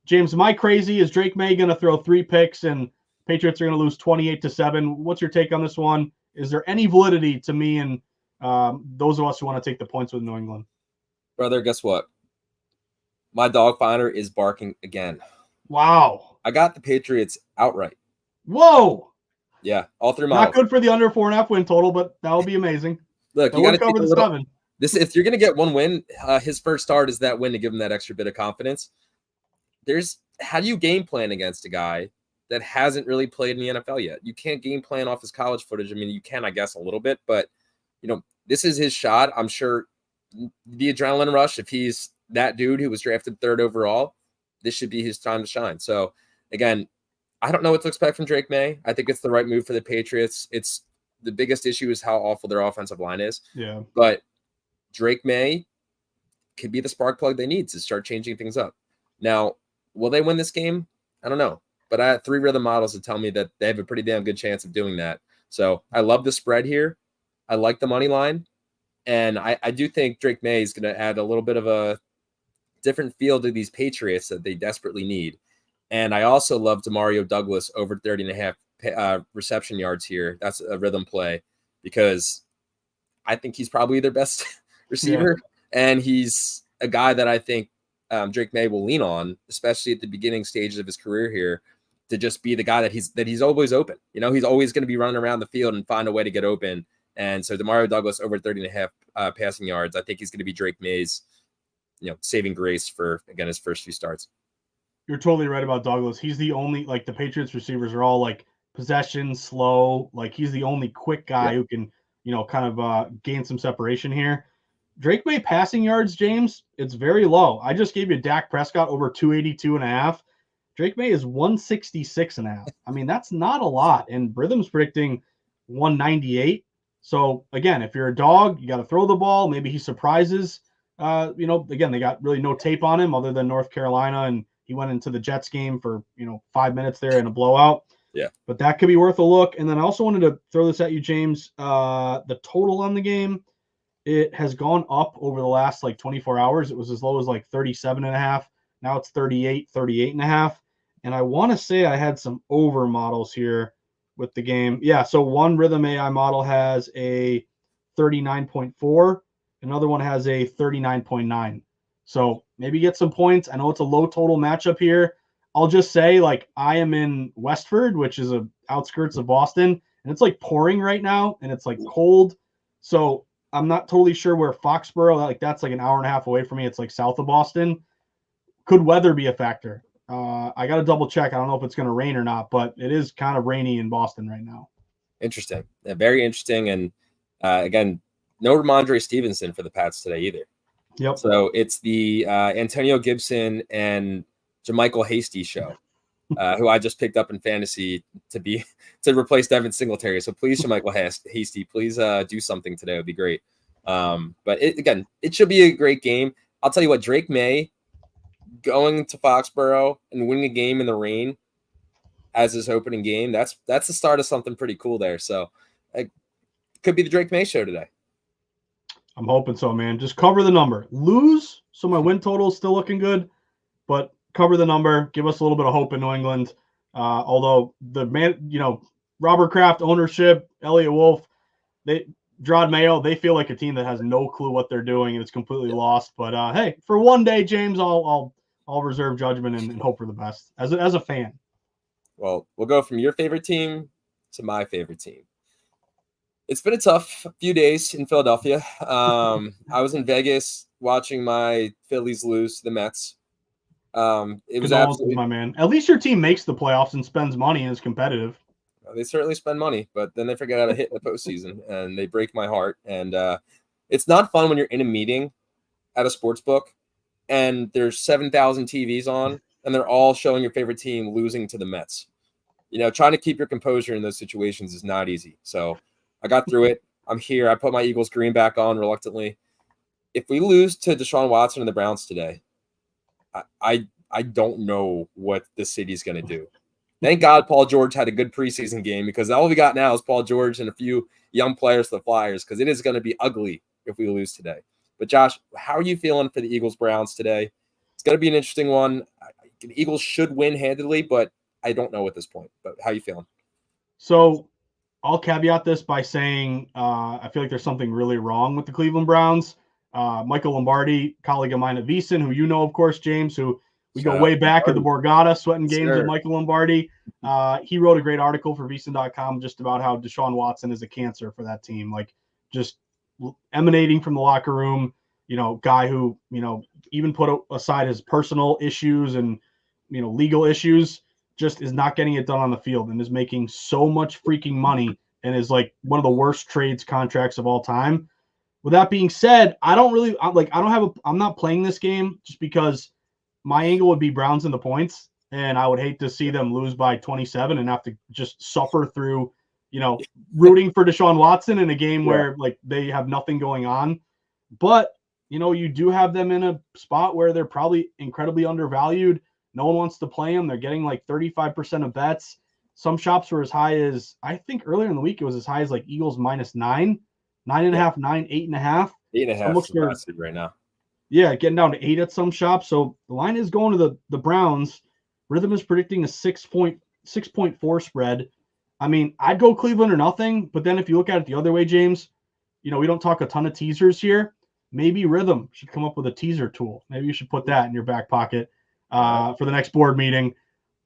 James, am I crazy? Is Drake May going to throw 3 picks and Patriots are going to lose 28-7? What's your take on this one? Is there any validity to me and those of us who want to take the points with New England? Brother, guess what? My dog finder is barking again. Wow. I got the Patriots outright. Whoa. Yeah, all 3 models. Not good for the under 4.5 win total, but that would be amazing. Look, you got to cover the 7. If you're going to get one win, his first start is that win to give him that extra bit of confidence. How do you game plan against a guy that hasn't really played in the NFL yet? You can't game plan off his college footage. I mean, you can, I guess, a little bit, but this is his shot. I'm sure the adrenaline rush, if he's that dude who was drafted 3rd overall, this should be his time to shine. So again, I don't know what to expect from Drake May. I think it's the right move for the Patriots. It's the biggest issue is how awful their offensive line is. Yeah. But Drake May could be the spark plug they need to start changing things up. Now, will they win this game? I don't know. But I have 3 Rithmm models that tell me that they have a pretty damn good chance of doing that. So I love the spread here. I like the money line. And I do think Drake May is going to add a little bit of a different feel to these Patriots that they desperately need. And I also love Demario Douglas over 30.5 reception yards here. That's a Rithmm play because I think he's probably their best receiver. Yeah. And he's a guy that I think Drake May will lean on, especially at the beginning stages of his career here, to just be the guy that he's always open. He's always going to be running around the field and find a way to get open. And so Demario Douglas over 30.5 passing yards. I think he's going to be Drake May's, saving grace for, again, his first few starts. You're totally right about Douglas. He's the only, like, the Patriots receivers are all like possession, slow. Like, he's the only quick guy who can, kind of gain some separation here. Drake May passing yards, James, it's very low. I just gave you Dak Prescott over 282.5. Drake May is 166.5. I mean, that's not a lot. And Rithmm's predicting 198. So again, if you're a dog, you got to throw the ball. Maybe he surprises. Again, they got really no tape on him other than North Carolina, and he went into the Jets game for 5 minutes there in a blowout. Yeah. But that could be worth a look. And then I also wanted to throw this at you, James. The total on the game, it has gone up over the last 24 hours. It was as low as 37 and a half. Now it's 38 and a half. And I want to say I had some over models here with the game. Yeah, so one Rithmm AI model has a 39.4. Another one has a 39.9. So maybe get some points. I know it's a low total matchup here. I'll just say, I am in Westford, which is a outskirts of Boston, and it's pouring right now, and it's cold. So I'm not totally sure where Foxborough, that's an hour and a half away from me. It's south of Boston. Could weather be a factor? I got to double check. I don't know if it's going to rain or not, but it is kind of rainy in Boston right now. Interesting. Yeah, very interesting. And again, no Ramondre Stevenson for the Pats today either. Yep. So it's the Antonio Gibson and JaMychal Hasty show, who I just picked up in fantasy to replace Devin Singletary. So please, JaMychal Hasty, please do something today. It would be great. But it should be a great game. I'll tell you what, Drake May going to Foxborough and winning a game in the rain as his opening game, that's the start of something pretty cool there. So it could be the Drake May show today. I'm hoping so, man. Just cover the number. Lose, so my win total is still looking good, but cover the number. Give us a little bit of hope in New England. Although Robert Kraft ownership, Elliott Wolf, Gerard Mayo, they feel like a team that has no clue what they're doing and it's completely lost. But hey, for one day, James, I'll reserve judgment and hope for the best as a fan. Well, we'll go from your favorite team to my favorite team. It's been a tough few days in Philadelphia. I was in Vegas watching my Phillies lose to the Mets. It was absolutely, my man. At least your team makes the playoffs and spends money and is competitive. They certainly spend money, but then they forget how to hit in the postseason, and they break my heart. And it's not fun when you're in a meeting at a sports book, and there's 7,000 TVs on, and they're all showing your favorite team losing to the Mets. Trying to keep your composure in those situations is not easy. So I got through it. I'm here. I put my Eagles green back on reluctantly. If we lose to Deshaun Watson and the Browns today, I don't know what the city's going to do. Thank God Paul George had a good preseason game, because all we got now is Paul George and a few young players for the Flyers, because it is going to be ugly if we lose today. But Josh, how are you feeling for the Eagles-Browns today? It's going to be an interesting one. The Eagles should win handedly, but I don't know at this point. But how are you feeling? So I'll caveat this by saying I feel like there's something really wrong with the Cleveland Browns. Michael Lombardi, colleague of mine at VSiN, who of course, James, who we go way back at the Borgata, sweating games with Michael Lombardi. He wrote a great article for VSiN.com just about how Deshaun Watson is a cancer for that team, just emanating from the locker room. Guy who even put aside his personal issues and legal issues, just is not getting it done on the field and is making so much freaking money and is one of the worst trades contracts of all time. With that being said, I'm not playing this game just because my angle would be Browns in the points, and I would hate to see them lose by 27 and have to just suffer through, rooting for Deshaun Watson in a game where they have nothing going on. But, you do have them in a spot where they're probably incredibly undervalued. No one wants to play them. They're getting 35% of bets. Some shops were as high as, I think earlier in the week, it was as high as Eagles -9, 9.5, 9, 8.5. 8.5 is right now. Yeah, getting down to 8 at some shops. So the line is going to the Browns. Rithmm is predicting a 6.4 spread. I mean, I'd go Cleveland or nothing. But then if you look at it the other way, James, we don't talk a ton of teasers here. Maybe Rithmm should come up with a teaser tool. Maybe you should put that in your back pocket for the next board meeting.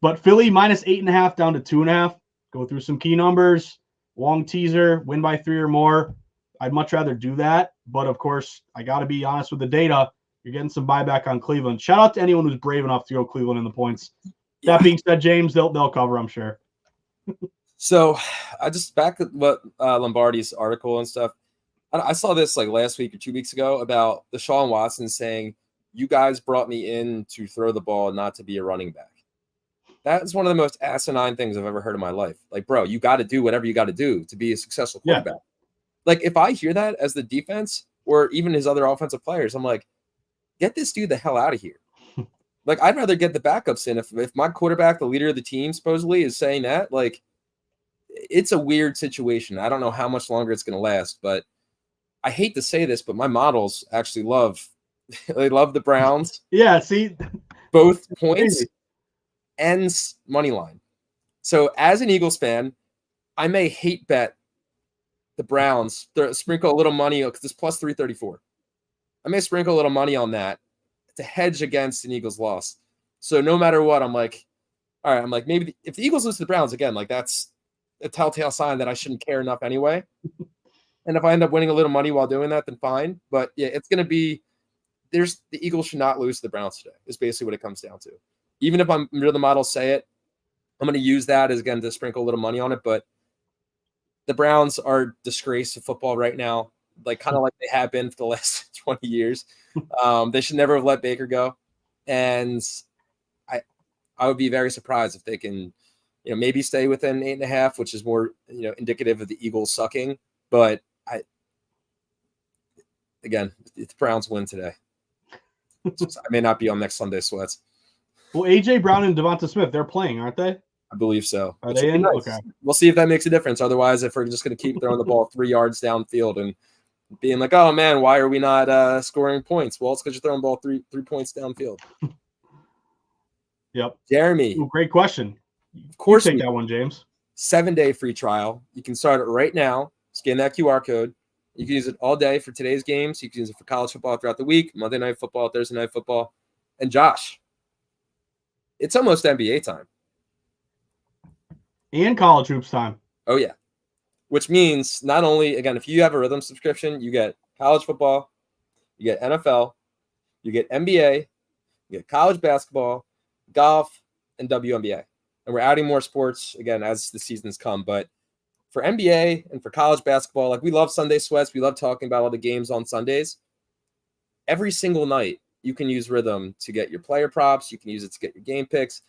But Philly -8.5 down to 2.5. Go through some key numbers. Long teaser, win by 3 or more. I'd much rather do that. But, of course, I got to be honest with the data. You're getting some buyback on Cleveland. Shout out to anyone who's brave enough to go Cleveland in the points. Yeah. That being said, James, they'll cover, I'm sure. So I just back at what Lombardi's article and stuff. I saw this last week or 2 weeks ago about Deshaun Watson saying, "You guys brought me in to throw the ball, not to be a running back." That is one of the most asinine things I've ever heard in my life. Bro, you got to do whatever you got to do to be a successful quarterback. Like, if I hear that as the defense or even his other offensive players, I'm like, get this dude the hell out of here. Like, I'd rather get the backups in. If my quarterback, the leader of the team, supposedly is saying that, like, it's a weird situation. I don't know how much longer it's going to last, but I hate to say this, but my models actually love they love the Browns, Yeah, see, both points crazy. and money line. So as an Eagles fan, I may hate bet the Browns, sprinkle a little money because it's plus 334. I may sprinkle a little money on that to hedge against an Eagles loss. So no matter what, I'm like, all right, I'm like, maybe if the Eagles lose to the Browns again, like that's a telltale sign that I shouldn't care enough anyway. And if I end up winning a little money while doing that, then fine. But yeah, it's going to be the Eagles should not lose to the Browns today, is basically what it comes down to. Even if I'm the models say it, I'm going to use that as, again, to sprinkle a little money on it. But the Browns are disgrace of football right now, like kind of like they have been for the last 20 years. They should never have let Baker go. And I would be very surprised if they can, maybe stay within 8.5, which is more, indicative of the Eagles sucking. But again, if the Browns win today, I may not be on next Sunday sweats. Well, A.J. Brown and Devonta Smith, they're playing, aren't they? I believe so. Are they in? Nice. Okay. We'll see if that makes a difference. Otherwise, if we're just going to keep throwing the ball 3 yards downfield and being like, oh, man, why are we not scoring points? Well, it's because you're throwing the ball three points downfield. Yep. Jeremy. Ooh, great question. Of course. You take that one, James. 7-day free trial. You can start it right now. Scan that QR code. You can use it all day for today's games. You can use it for college football throughout the week, Monday Night Football, Thursday Night Football. And Josh, it's almost NBA time. And college hoops time. Oh, yeah. Which means not only, again, if you have a Rithmm subscription, you get college football, you get NFL, you get NBA, you get college basketball, golf, and WNBA. And we're adding more sports, again, as the seasons come. But for NBA and for college basketball, like, we love Sunday sweats. We love talking about all the games on Sundays. Every single night, you can use Rithmm to get your player props. You can use it to get your game picks.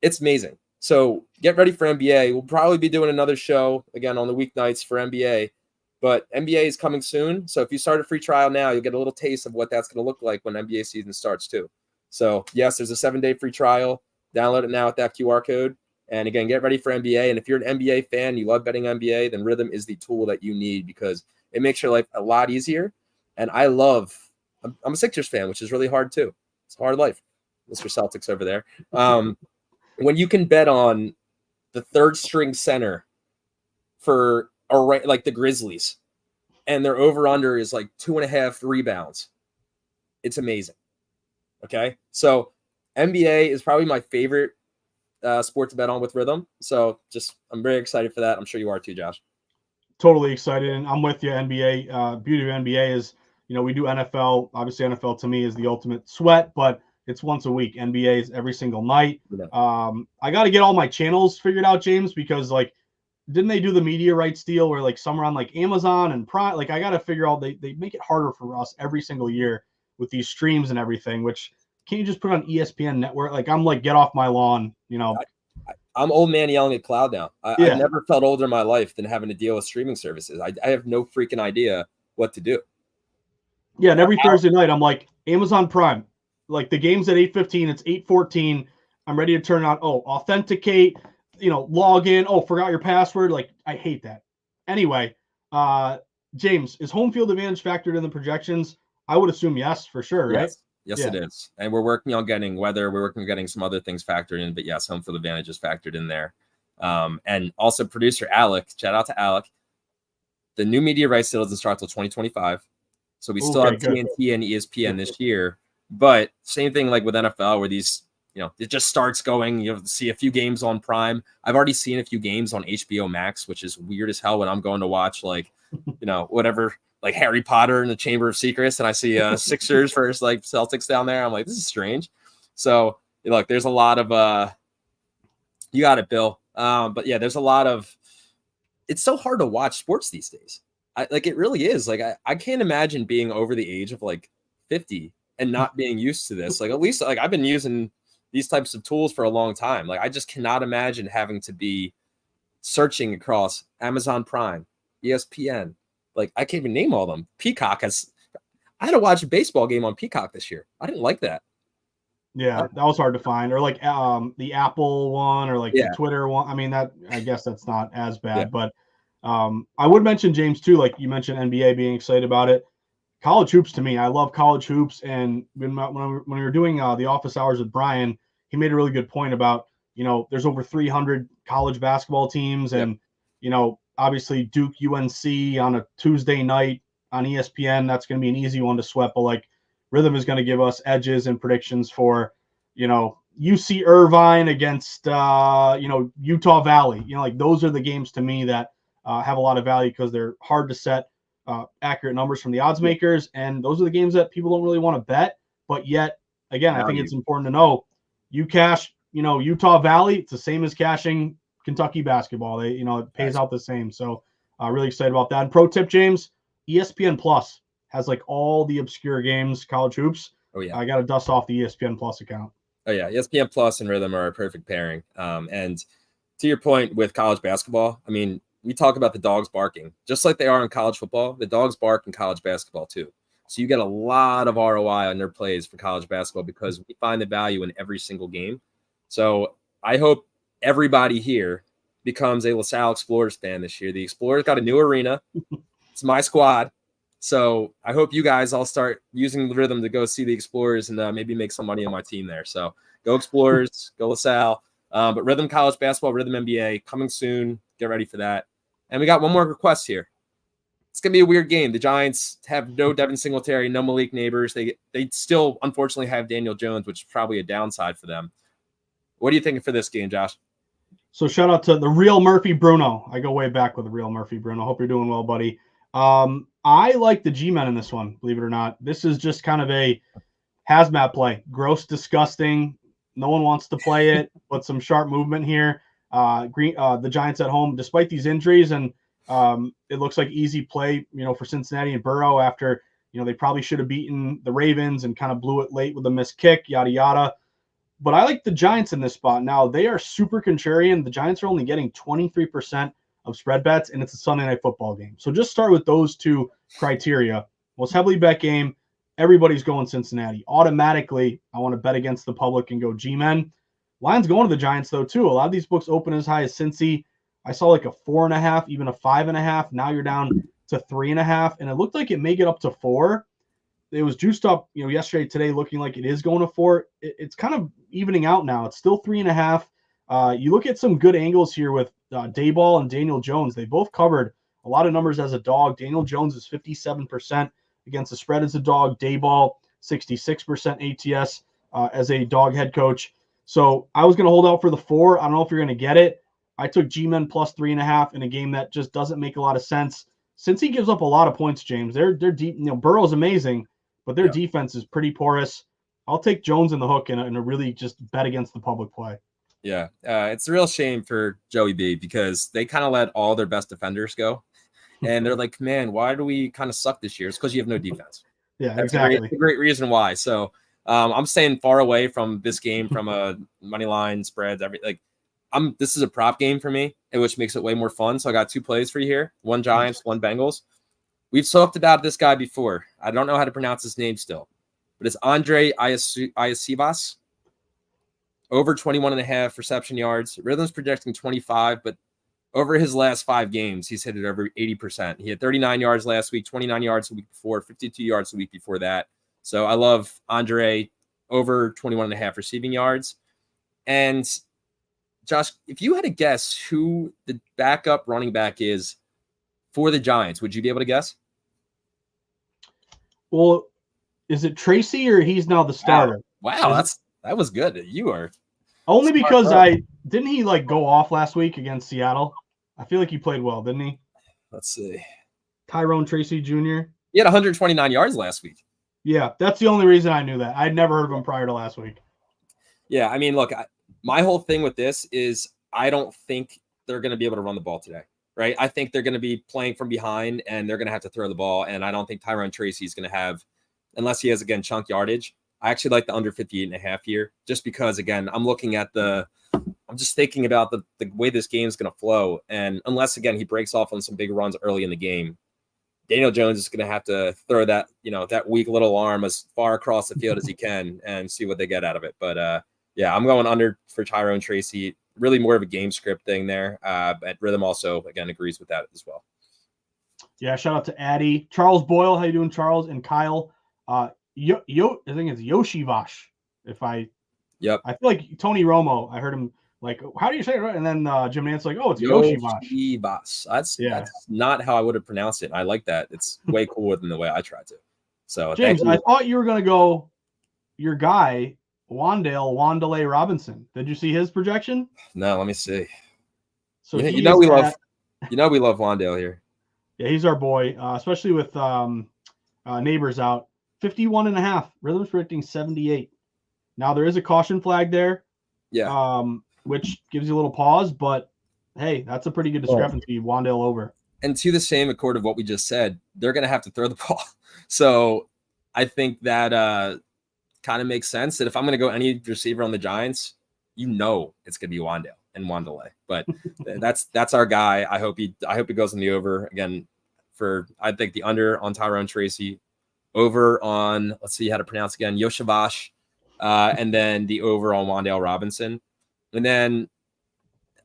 It's amazing. So get ready for NBA. We'll probably be doing another show, again, on the weeknights for NBA. But NBA is coming soon. So if you start a free trial now, you'll get a little taste of what that's going to look like when NBA season starts too. So, yes, there's a 7-day free trial. Download it now with that QR code. And, again, get ready for NBA. And if you're an NBA fan, you love betting NBA, then Rithmm is the tool that you need because it makes your life a lot easier. And I'm a Sixers fan, which is really hard too. It's a hard life. Mr. Celtics over there. When you can bet on the third string center for like the Grizzlies and their over under is like 2.5 rebounds, it's amazing. Okay. So NBA is probably my favorite sport to bet on with Rithmm. So I'm very excited for that. I'm sure you are too, Josh. Totally excited. And I'm with you. NBA, beauty of NBA is, we do NFL. Obviously, NFL to me is the ultimate sweat, but it's once a week. NBA is every single night. I got to get all my channels figured out, James, because like, didn't they do the media rights deal where like some are on like Amazon and Prime? Like I got to figure out, they make it harder for us every single year with these streams and everything, which can't you just put on ESPN network? Like I'm like, get off my lawn, I'm old man yelling at cloud now. Yeah. I've never felt older in my life than having to deal with streaming services. I have no freaking idea what to do. Yeah, and every Thursday night I'm like, Amazon Prime. Like the game's at 8:15, it's 8:14. I'm ready to turn on. Oh, authenticate, log in. Oh, forgot your password. Like I hate that. Anyway, James, is home field advantage factored in the projections? I would assume yes, for sure, right? Yes, yeah. It is. And we're working on getting weather. We're working on getting some other things factored in. But yes, home field advantage is factored in there. And also producer Alec, shout out to Alec. The new media rights deal doesn't start until 2025. So we still have TNT and ESPN this year. But same thing like with NFL where these, it just starts going. You'll see a few games on Prime. I've already seen a few games on HBO Max, which is weird as hell when I'm going to watch like, whatever, like Harry Potter and the Chamber of Secrets. And I see Sixers versus like Celtics down there. I'm like, this is strange. So look, there's a lot of, you got it, Bill. But yeah, there's a lot of, it's so hard to watch sports these days. It really is. Like, I can't imagine being over the age of like 50 and not being used to this. Like, at least like I've been using these types of tools for a long time. Like, I just cannot imagine having to be searching across Amazon Prime, ESPN, Like I can't even name all of them. Peacock has. I had to watch a baseball game on Peacock this year. I didn't like that. Yeah, that was hard to find. Or like the Apple one or like the Yeah, Twitter one. I mean, that I guess that's not as yeah, bad, but I would mention James too. Like you mentioned NBA being excited about it. College hoops to me, I love college hoops. And when we were doing the office hours with Brian, he made a really good point about, there's over 300 college basketball teams, yep. and obviously Duke UNC on a Tuesday night on ESPN, that's going to be an easy one to sweat. But like Rithmm is going to give us edges and predictions for, UC Irvine against Utah Valley. Like those are the games to me that have a lot of value because they're hard to set accurate numbers from the odds Yeah. makers, and those are the games that people don't really want to bet. But yet, again, I think Value. it's important to know you cash, Utah Valley. It's the same as cashing Kentucky basketball. It pays Nice. out the same. So, really excited about that. And pro tip, James, ESPN Plus has like all the obscure games, college hoops. Oh yeah. I got to dust off the ESPN Plus account. Oh yeah. ESPN Plus and Rithmm are a perfect pairing. And to your point with college basketball, I mean, we talk about the dogs barking, just like they are in college football. The dogs bark in college basketball too. So you get a lot of ROI on their plays for college basketball because we find the value in every single game. So I hope everybody here becomes a LaSalle Explorers fan this year. The Explorers got a new arena. It's my squad. So I hope you guys all start using the Rithmm to go see the Explorers and maybe make some money on my team there. So go Explorers, go LaSalle. But Rithmm College Basketball, Rithmm NBA coming soon. Get ready for that. And we got one more request here. It's gonna be a weird game. The Giants have no Devin Singletary, no Malik Neighbors. They still unfortunately have Daniel Jones, which is probably a downside for them. What are you thinking for this game, Josh? So shout out to the real Murphy Bruno. I go way back with the real Murphy Bruno. Hope you're doing well, buddy. I like the G-Men in this one, believe it or not. This is just kind of a hazmat play. Gross, disgusting. No one wants to play it, but some sharp movement here. The Giants at home, despite these injuries, and it looks like easy play, for Cincinnati and Burrow after, they probably should have beaten the Ravens and kind of blew it late with a missed kick, yada, yada. But I like the Giants in this spot. Now, they are super contrarian. The Giants are only getting 23% of spread bets, and it's a Sunday night football game. So just start with those two criteria. Most heavily bet game, everybody's going Cincinnati. Automatically, I want to bet against the public and go G-Men. Line's going to the Giants, though, too. A lot of these books open as high as Cincy. I saw like a 4.5, even a 5.5. Now you're down to 3.5, and it looked like it may get up to 4. It was juiced up, yesterday, today, looking like it is going to 4. It's kind of evening out now. It's still 3.5. You look at some good angles here with Dayball and Daniel Jones. They both covered a lot of numbers as a dog. Daniel Jones is 57% against the spread as a dog. Dayball, 66% ATS as a dog head coach. So I was going to hold out for the 4. I don't know if you're going to get it. I took G-Men plus 3.5 in a game that just doesn't make a lot of sense. Since he gives up a lot of points, James, they're deep. Burrow's amazing, but their defense is pretty porous. I'll take Jones in the hook and a really just bet against the public play. Yeah, it's a real shame for Joey B because they kind of let all their best defenders go. And they're like, man, why do we kind of suck this year? It's because you have no defense. Yeah, That's exactly. a great reason why. So I'm staying far away from this game from a money line spreads. This is a prop game for me, which makes it way more fun. So I got 2 plays for you here: one Giants, one Bengals. We've talked about this guy before. I don't know how to pronounce his name still, but it's Andre Iacivas. Over 21.5 reception yards. Rhythm's projecting 25, but over his last 5 games, he's hit it over 80%. He had 39 yards last week, 29 yards the week before, 52 yards the week before that. So I love Andre over 21.5 receiving yards. And Josh, if you had to guess who the backup running back is for the Giants, would you be able to guess? Well, is it Tracy or he's now the starter? Wow, that was good. You are only because didn't he like go off last week against Seattle? I feel like he played well, didn't he? Let's see. Tyrone Tracy Jr. He had 129 yards last week. Yeah, that's the only reason I knew that. I'd never heard of him prior to last week. Yeah, I mean, look, my whole thing with this is I don't think they're going to be able to run the ball today, right? I think they're going to be playing from behind and they're going to have to throw the ball. And I don't think Tyrone Tracy is going to have, unless he has, again, chunk yardage. I actually like the under 58.5 here just because, again, I'm just thinking about the way this game is going to flow. And unless, again, he breaks off on some big runs early in the game, Daniel Jones is going to have to throw that, that weak little arm as far across the field as he can and see what they get out of it. But yeah, I'm going under for Tyrone Tracy. Really more of a game script thing there. But Rithmm also, again, agrees with that as well. Yeah, shout out to Addy. Charles Boyle, how you doing, Charles? And Kyle. I think it's Yoshivash. Yep. I feel like Tony Romo, I heard him like, how do you say it? And then Jim Nantz like, oh, it's Yoshivash. Yoshivash. That's not how I would have pronounced it. I like that. It's way cooler than the way I tried to. So James, I thought you were going to go your guy, Wan'Dale Robinson. Did you see his projection? No, let me see. So we love Wan'Dale here. Yeah, he's our boy, especially with neighbors out. 51.5. Rhythm's predicting 78. Now there is a caution flag there. Yeah. Which gives you a little pause, but hey, that's a pretty good discrepancy. Wan'Dale over. And to the same accord of what we just said, they're going to have to throw the ball. So I think that kind of makes sense that if I'm going to go any receiver on the Giants, it's going to be Wan'Dale and Wan'Dale. But that's our guy. I hope he goes in the over again. I think the under on Tyrone Tracy, over on, let's see how to pronounce again, Yoshivash, and then the over on Wan'Dale Robinson. And then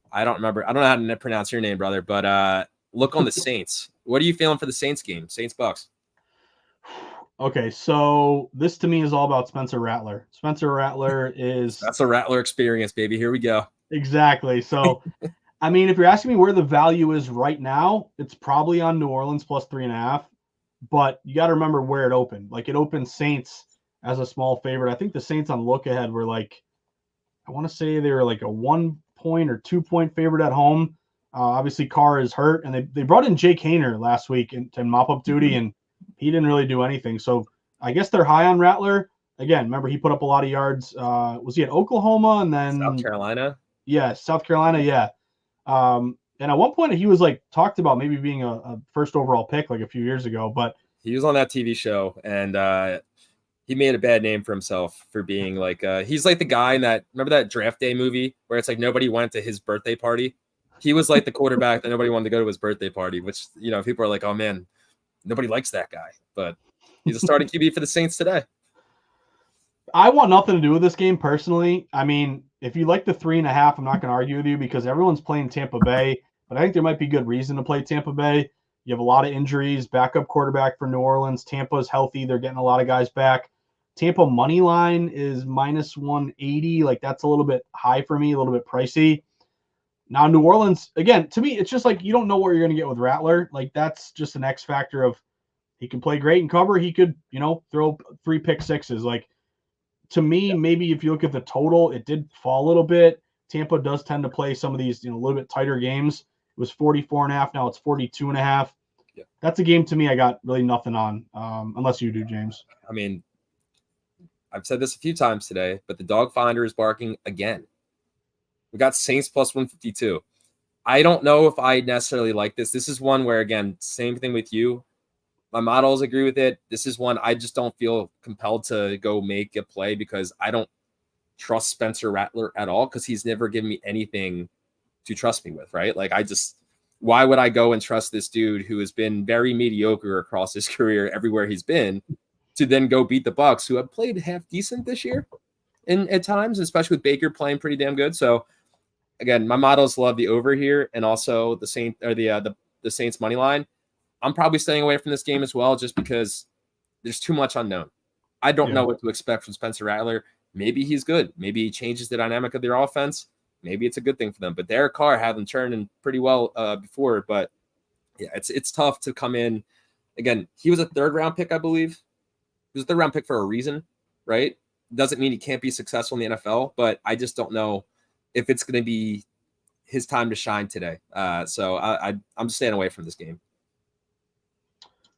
I don't know how to pronounce your name, brother, but look on the Saints. What are you feeling for the Saints game? Saints Bucks. Okay, so this to me is all about Spencer Rattler. Spencer Rattler is... That's a Rattler experience, baby. Here we go. Exactly. So, I mean, if you're asking me where the value is right now, it's probably on New Orleans plus 3.5. But you got to remember where it opened. Like, it opened Saints as a small favorite. I think the Saints on look ahead were like, I want to say they were like a 1 point or 2 point favorite at home. Obviously, Carr is hurt, and they brought in Jake Haener last week to mop up duty, and he didn't really do anything. So I guess they're high on Rattler. Again, remember, he put up a lot of yards. Was he at Oklahoma and then South Carolina? Yeah, South Carolina, yeah. And at one point, he was like talked about maybe being a first overall pick like a few years ago. But he was on that TV show, and he made a bad name for himself for being like he's like the guy in remember that Draft Day movie where it's like nobody went to his birthday party. He was like the quarterback that nobody wanted to go to his birthday party, which people are like, oh man, nobody likes that guy. But he's a starting QB for the Saints today. I want nothing to do with this game personally. I mean, if you like the 3.5, I'm not going to argue with you because everyone's playing Tampa Bay, but I think there might be good reason to play Tampa Bay. You have a lot of injuries, backup quarterback for New Orleans. Tampa's healthy. They're getting a lot of guys back. Tampa money line is minus 180. Like, that's a little bit high for me, a little bit pricey. Now, New Orleans, again, to me, it's just like you don't know what you're going to get with Rattler. Like, that's just an X factor of he can play great and cover. He could, throw 3 pick sixes. Like, to me, maybe if you look at the total, it did fall a little bit. Tampa does tend to play some of these, a little bit tighter games. It was 44.5. Now it's 42.5. Yeah. That's a game to me I got really nothing on, unless you do, James. I mean, I've said this a few times today, but the dog finder is barking again. We got Saints plus 152. I don't know if I necessarily like this. This is one where, again, same thing with you. My models agree with it. This is one I just don't feel compelled to go make a play because I don't trust Spencer Rattler at all because he's never given me anything to trust me with, right? Like, why would I go and trust this dude who has been very mediocre across his career everywhere he's been to then go beat the Bucks, who have played half decent this year at times, especially with Baker playing pretty damn good. So again, my models love the over here and also the Saints money line. I'm probably staying away from this game as well, just because there's too much unknown. I don't know what to expect from Spencer Rattler. Maybe he's good. Maybe he changes the dynamic of their offense. Maybe it's a good thing for them. But Derek Carr had them turning pretty well before. But yeah, it's tough to come in. Again, he was a 3rd round pick, I believe. He was a 3rd round pick for a reason, right? Doesn't mean he can't be successful in the NFL, but I just don't know if it's going to be his time to shine today. So I'm staying away from this game.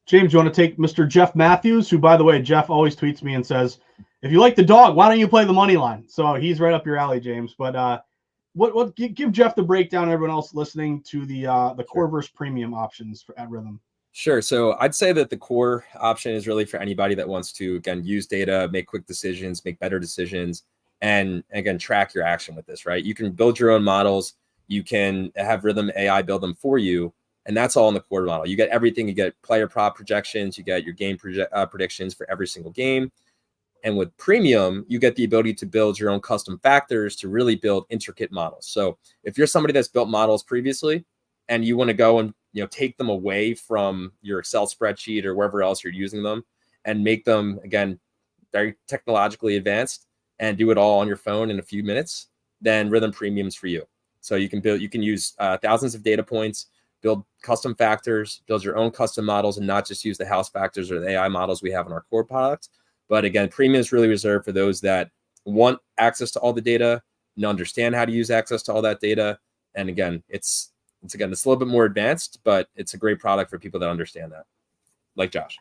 James, you want to take Mr. Jeff Matthews, who, by the way, Jeff always tweets me and says, if you like the dog, why don't you play the money line? So he's right up your alley, James. But give Jeff the breakdown, and everyone else listening, to the core versus premium options at Rithmm. Sure. So I'd say that the core option is really for anybody that wants to, again, use data, make quick decisions, make better decisions, and again, track your action with this, right? You can build your own models. You can have Rithmm AI build them for you. And that's all in the core model. You get everything. You get player prop projections. You get your game predictions for every single game. And with premium, you get the ability to build your own custom factors to really build intricate models. So if you're somebody that's built models previously and you want to go and take them away from your Excel spreadsheet or wherever else you're using them and make them, again, very technologically advanced and do it all on your phone in a few minutes, then Rithmm Premium's for you. So you can use thousands of data points, build custom factors, build your own custom models, and not just use the house factors or the AI models we have in our core product. But again, premium is really reserved for those that want access to all the data and understand how to use access to all that data. And again, it's a little bit more advanced, but it's a great product for people that understand that, like Josh.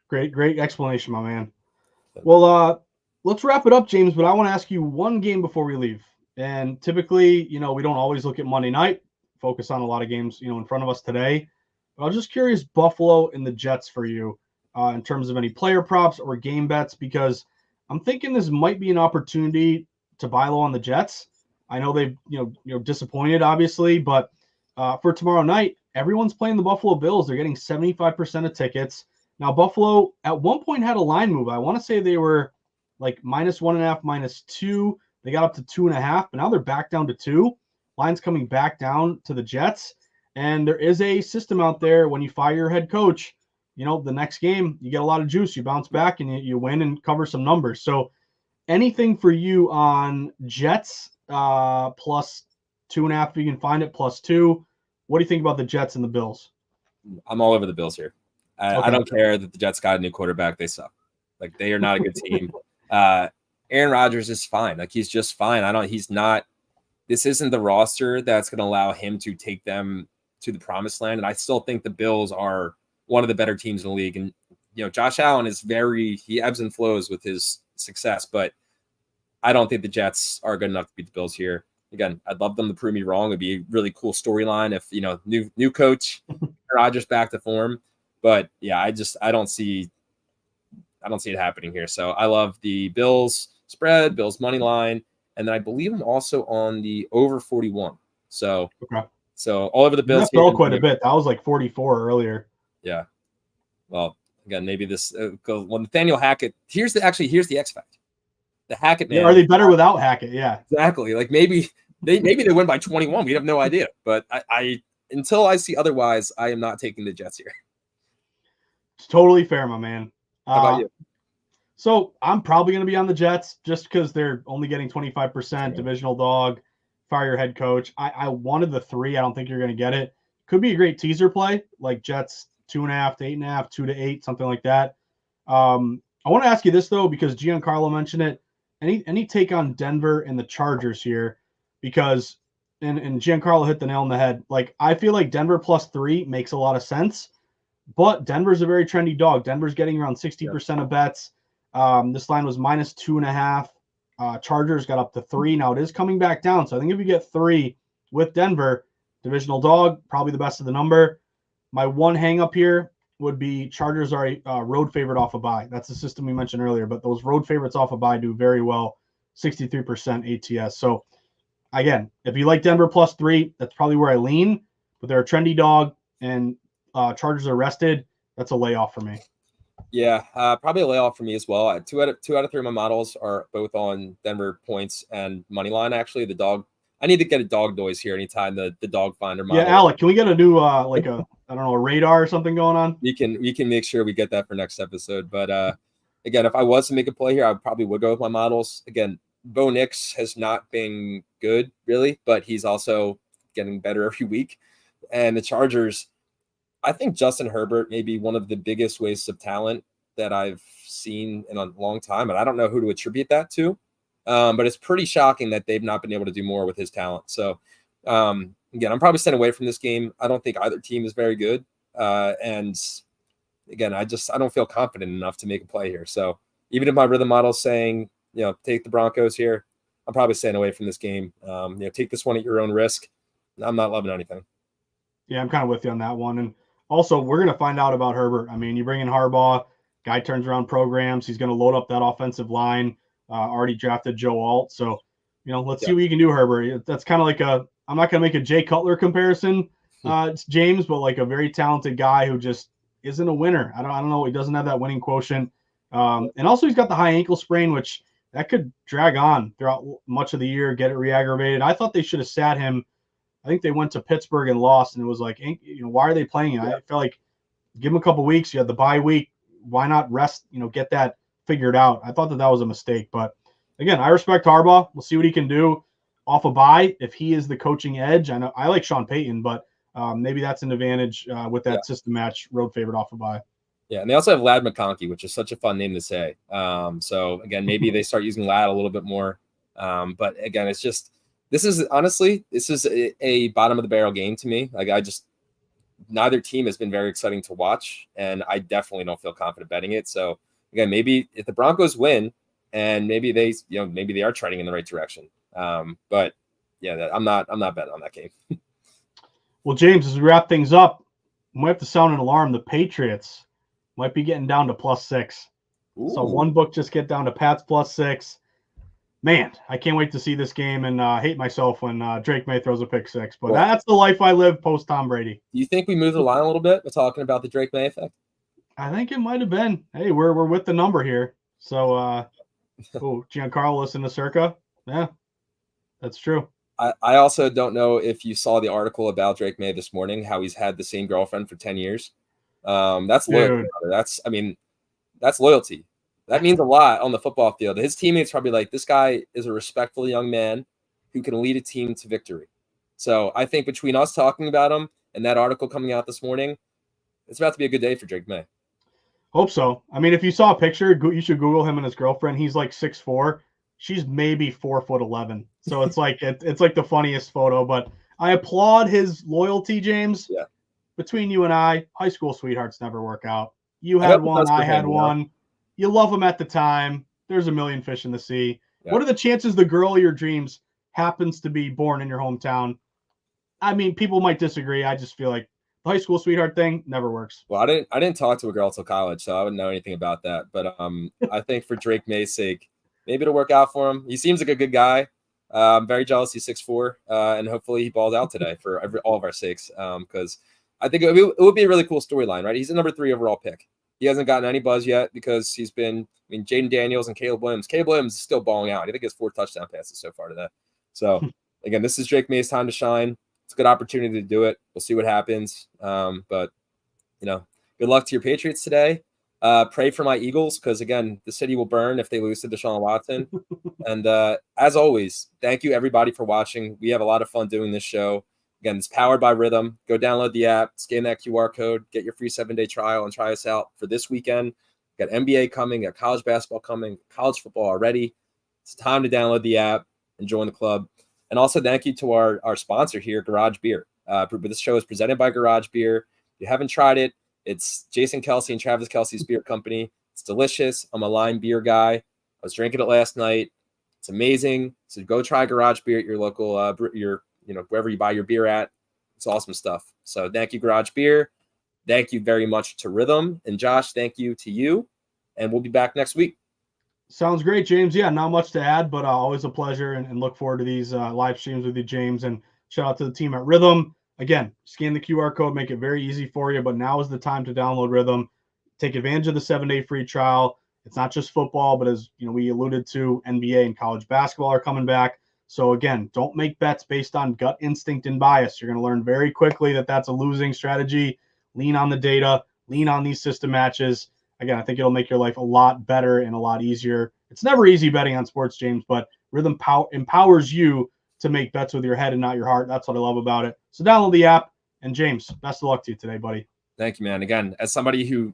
Great explanation, my man. Well, let's wrap it up, James, but I want to ask you one game before we leave. And typically, we don't always look at Monday night, focus on a lot of games, in front of us today. But I was just curious, Buffalo and the Jets for you. In terms of any player props or game bets, because I'm thinking this might be an opportunity to buy low on the Jets. I know they've disappointed, obviously, but for tomorrow night, everyone's playing the Buffalo Bills. They're getting 75% of tickets. Now, Buffalo at one point had a line move. I want to say they were like -1.5, -2. They got up to 2.5, but now they're back down to 2. Line's coming back down to the Jets. And there is a system out there when you fire your head coach, the next game, you get a lot of juice, you bounce back and you win and cover some numbers. So anything for you on Jets plus 2.5, if you can find it, +2. What do you think about the Jets and the Bills? I'm all over the Bills here. I don't care that the Jets got a new quarterback. They suck. Like, they are not a good team. Aaron Rodgers is fine. Like, he's just fine. This isn't the roster that's going to allow him to take them to the promised land. And I still think the Bills are one of the better teams in the league. And, Josh Allen is he ebbs and flows with his success, but I don't think the Jets are good enough to beat the Bills here. Again, I'd love them to prove me wrong. It'd be a really cool storyline if, new coach, Rodgers back to form. But yeah, I don't see it happening here. So I love the Bills spread, Bills money line, and then I believe I'm also on the over 41. So all over the Bills. That fell quite a bit. That was like 44 earlier. Yeah. Well, again, maybe this well, Nathaniel Hackett. Here's the X factor. The Hackett man. Yeah, are they better without Hackett? Yeah, exactly. Like maybe they win by 21. We have no idea. But I until I see otherwise, I am not taking the Jets here. It's totally fair, my man. How about you? So I'm probably going to be on the Jets just because they're only getting 25%. Divisional dog, fire your head coach. I wanted the 3. I don't think you're going to get it. Could be a great teaser play, like Jets 2.5 to 8.5, 2 to 8, something like that. I want to ask you this though, because Giancarlo mentioned it. Any take on Denver and the Chargers here? Because and Giancarlo hit the nail on the head. Like, I feel like Denver +3 makes a lot of sense, but Denver's a very trendy dog. Denver's getting around 60% of bets. This line was -2.5. Chargers got up to 3. Now it is coming back down. So I think if you get 3 with Denver, divisional dog, probably the best of the number. My one hang up here would be Chargers are a road favorite off a bye. That's the system we mentioned earlier, but those road favorites off a bye do very well, 63% ATS. So again, if you like Denver +3, that's probably where I lean, but they're a trendy dog and Chargers are rested. That's a layoff for me. Yeah, probably a layoff for me as well. 2 out of 3 of my models are both on Denver points and money line. Actually, the dog. I need to get a dog noise here anytime the dog finder model. Yeah, Alec, can we get a new a radar or something going on? We can make sure we get that for next episode. But again, if I was to make a play here, I probably would go with my models. Again, Bo Nix has not been good really, but he's also getting better every week. And the Chargers, I think Justin Herbert may be one of the biggest wastes of talent that I've seen in a long time. And I don't know who to attribute that to. But it's pretty shocking that they've not been able to do more with his talent. So, again, I'm probably staying away from this game. I don't think either team is very good. And again, I don't feel confident enough to make a play here. So even if my Rithmm model is saying, take the Broncos here, I'm probably staying away from this game. Take this one at your own risk. I'm not loving anything. Yeah, I'm kind of with you on that one. And also, we're going to find out about Herbert. I mean, you bring in Harbaugh, guy turns around programs. He's going to load up that offensive line. Already drafted Joe Alt. So, let's see what you can do, Herbert. That's kind of like I'm not going to make a Jay Cutler comparison, It's James, but like a very talented guy who just isn't a winner. I don't know. He doesn't have that winning quotient. And also he's got the high ankle sprain, which that could drag on throughout much of the year, get it re-aggravated. I thought they should have sat him. I think they went to Pittsburgh and lost, and it was like, why are they playing him? I felt like give him a couple weeks. You had the bye week. Why not rest? Get that figured out. I thought that was a mistake, but again, I respect Harbaugh. We'll see what he can do off a bye if he is the coaching edge. I know I like Sean Payton, but maybe that's an advantage with that system match road favorite off a bye. Yeah, and they also have Lad McConkey, which is such a fun name to say. So again, maybe they start using Lad a little bit more. But again, this is a bottom of the barrel game to me. Like neither team has been very exciting to watch, and I definitely don't feel confident betting it. So again, maybe if the Broncos win, and maybe they are trending in the right direction. But yeah, I'm not betting on that game. Well, James, as we wrap things up, we might have to sound an alarm. The Patriots might be getting down to +6. Ooh. So one book just get down to Pats +6. Man, I can't wait to see this game and hate myself when Drake May throws a pick 6. But that's the life I live post Tom Brady. Do you think we moved the line a little bit? We're talking about the Drake May effect. I think it might have been. Hey, we're with the number here. So, Giancarlo listen to Circa. Yeah, that's true. I also don't know if you saw the article about Drake May this morning, how he's had the same girlfriend for 10 years. That's loyalty. That's loyalty. That means a lot on the football field. His teammates probably like, this guy is a respectful young man who can lead a team to victory. So I think between us talking about him and that article coming out this morning, it's about to be a good day for Drake May. Hope so. I mean, if you saw a picture, you should Google him and his girlfriend. He's like 6'4". She's maybe 4'11". So it's like it's like the funniest photo. But I applaud his loyalty, James. Yeah. Between you and I, high school sweethearts never work out. You had one, I had one. You love them at the time. There's a million fish in the sea. Yeah. What are the chances the girl of your dreams happens to be born in your hometown? I mean, people might disagree. I just feel like the high school sweetheart thing never works. Well, I didn't talk to a girl till college, so I wouldn't know anything about that. But I think for Drake May's sake, maybe it'll work out for him. He seems like a good guy. I'm very jealous. He's 6'4", and hopefully he balls out today for all of our sakes. Because I think it would be a really cool storyline, right? He's the number 3 overall pick. He hasn't gotten any buzz yet because he's been, Jaden Daniels and Caleb Williams. Caleb Williams is still balling out. I think he has 4 touchdown passes so far today. So, again, this is Drake May's time to shine. It's a good opportunity to do it. We'll see what happens. But, good luck to your Patriots today. Pray for my Eagles because, again, the city will burn if they lose to Deshaun Watson. And as always, thank you, everybody, for watching. We have a lot of fun doing this show. Again, it's powered by Rithmm. Go download the app, scan that QR code, get your free 7-day trial, and try us out for this weekend. Got NBA coming, got college basketball coming, college football already. It's time to download the app and join the club. And also thank you to our sponsor here, Garage Beer. This show is presented by Garage Beer. If you haven't tried it, it's Jason Kelsey and Travis Kelsey's beer company. It's delicious. I'm a lime beer guy. I was drinking it last night. It's amazing. So go try Garage Beer at your local, wherever you buy your beer at. It's awesome stuff. So thank you, Garage Beer. Thank you very much to Rithmm. And Josh, thank you to you. And we'll be back next week. Sounds great, James. Yeah, not much to add, but always a pleasure and look forward to these live streams with you, James. And shout out to the team at Rithmm. Again, scan the QR code, make it very easy for you, but now is the time to download Rithmm. Take advantage of the 7-day free trial. It's not just football, but as we alluded to, NBA and college basketball are coming back. So again, don't make bets based on gut instinct and bias. You're going to learn very quickly that that's a losing strategy. Lean on the data, lean on these system matches. Again, I think it'll make your life a lot better and a lot easier. It's never easy betting on sports, James, but Rithmm empowers you to make bets with your head and not your heart. That's what I love about it. So download the app. And James, best of luck to you today, buddy. Thank you, man. Again, as somebody who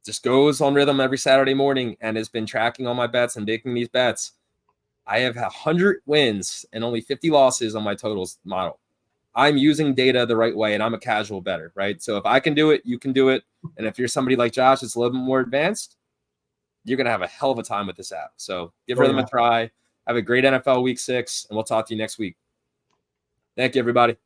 just goes on Rithmm every Saturday morning and has been tracking all my bets and making these bets, I have 100 wins and only 50 losses on my totals model. I'm using data the right way, and I'm a casual bettor, right? So if I can do it, you can do it. And if you're somebody like Josh that's a little bit more advanced, you're going to have a hell of a time with this app. So give Rithmm a try. Have a great NFL Week 6, and we'll talk to you next week. Thank you, everybody.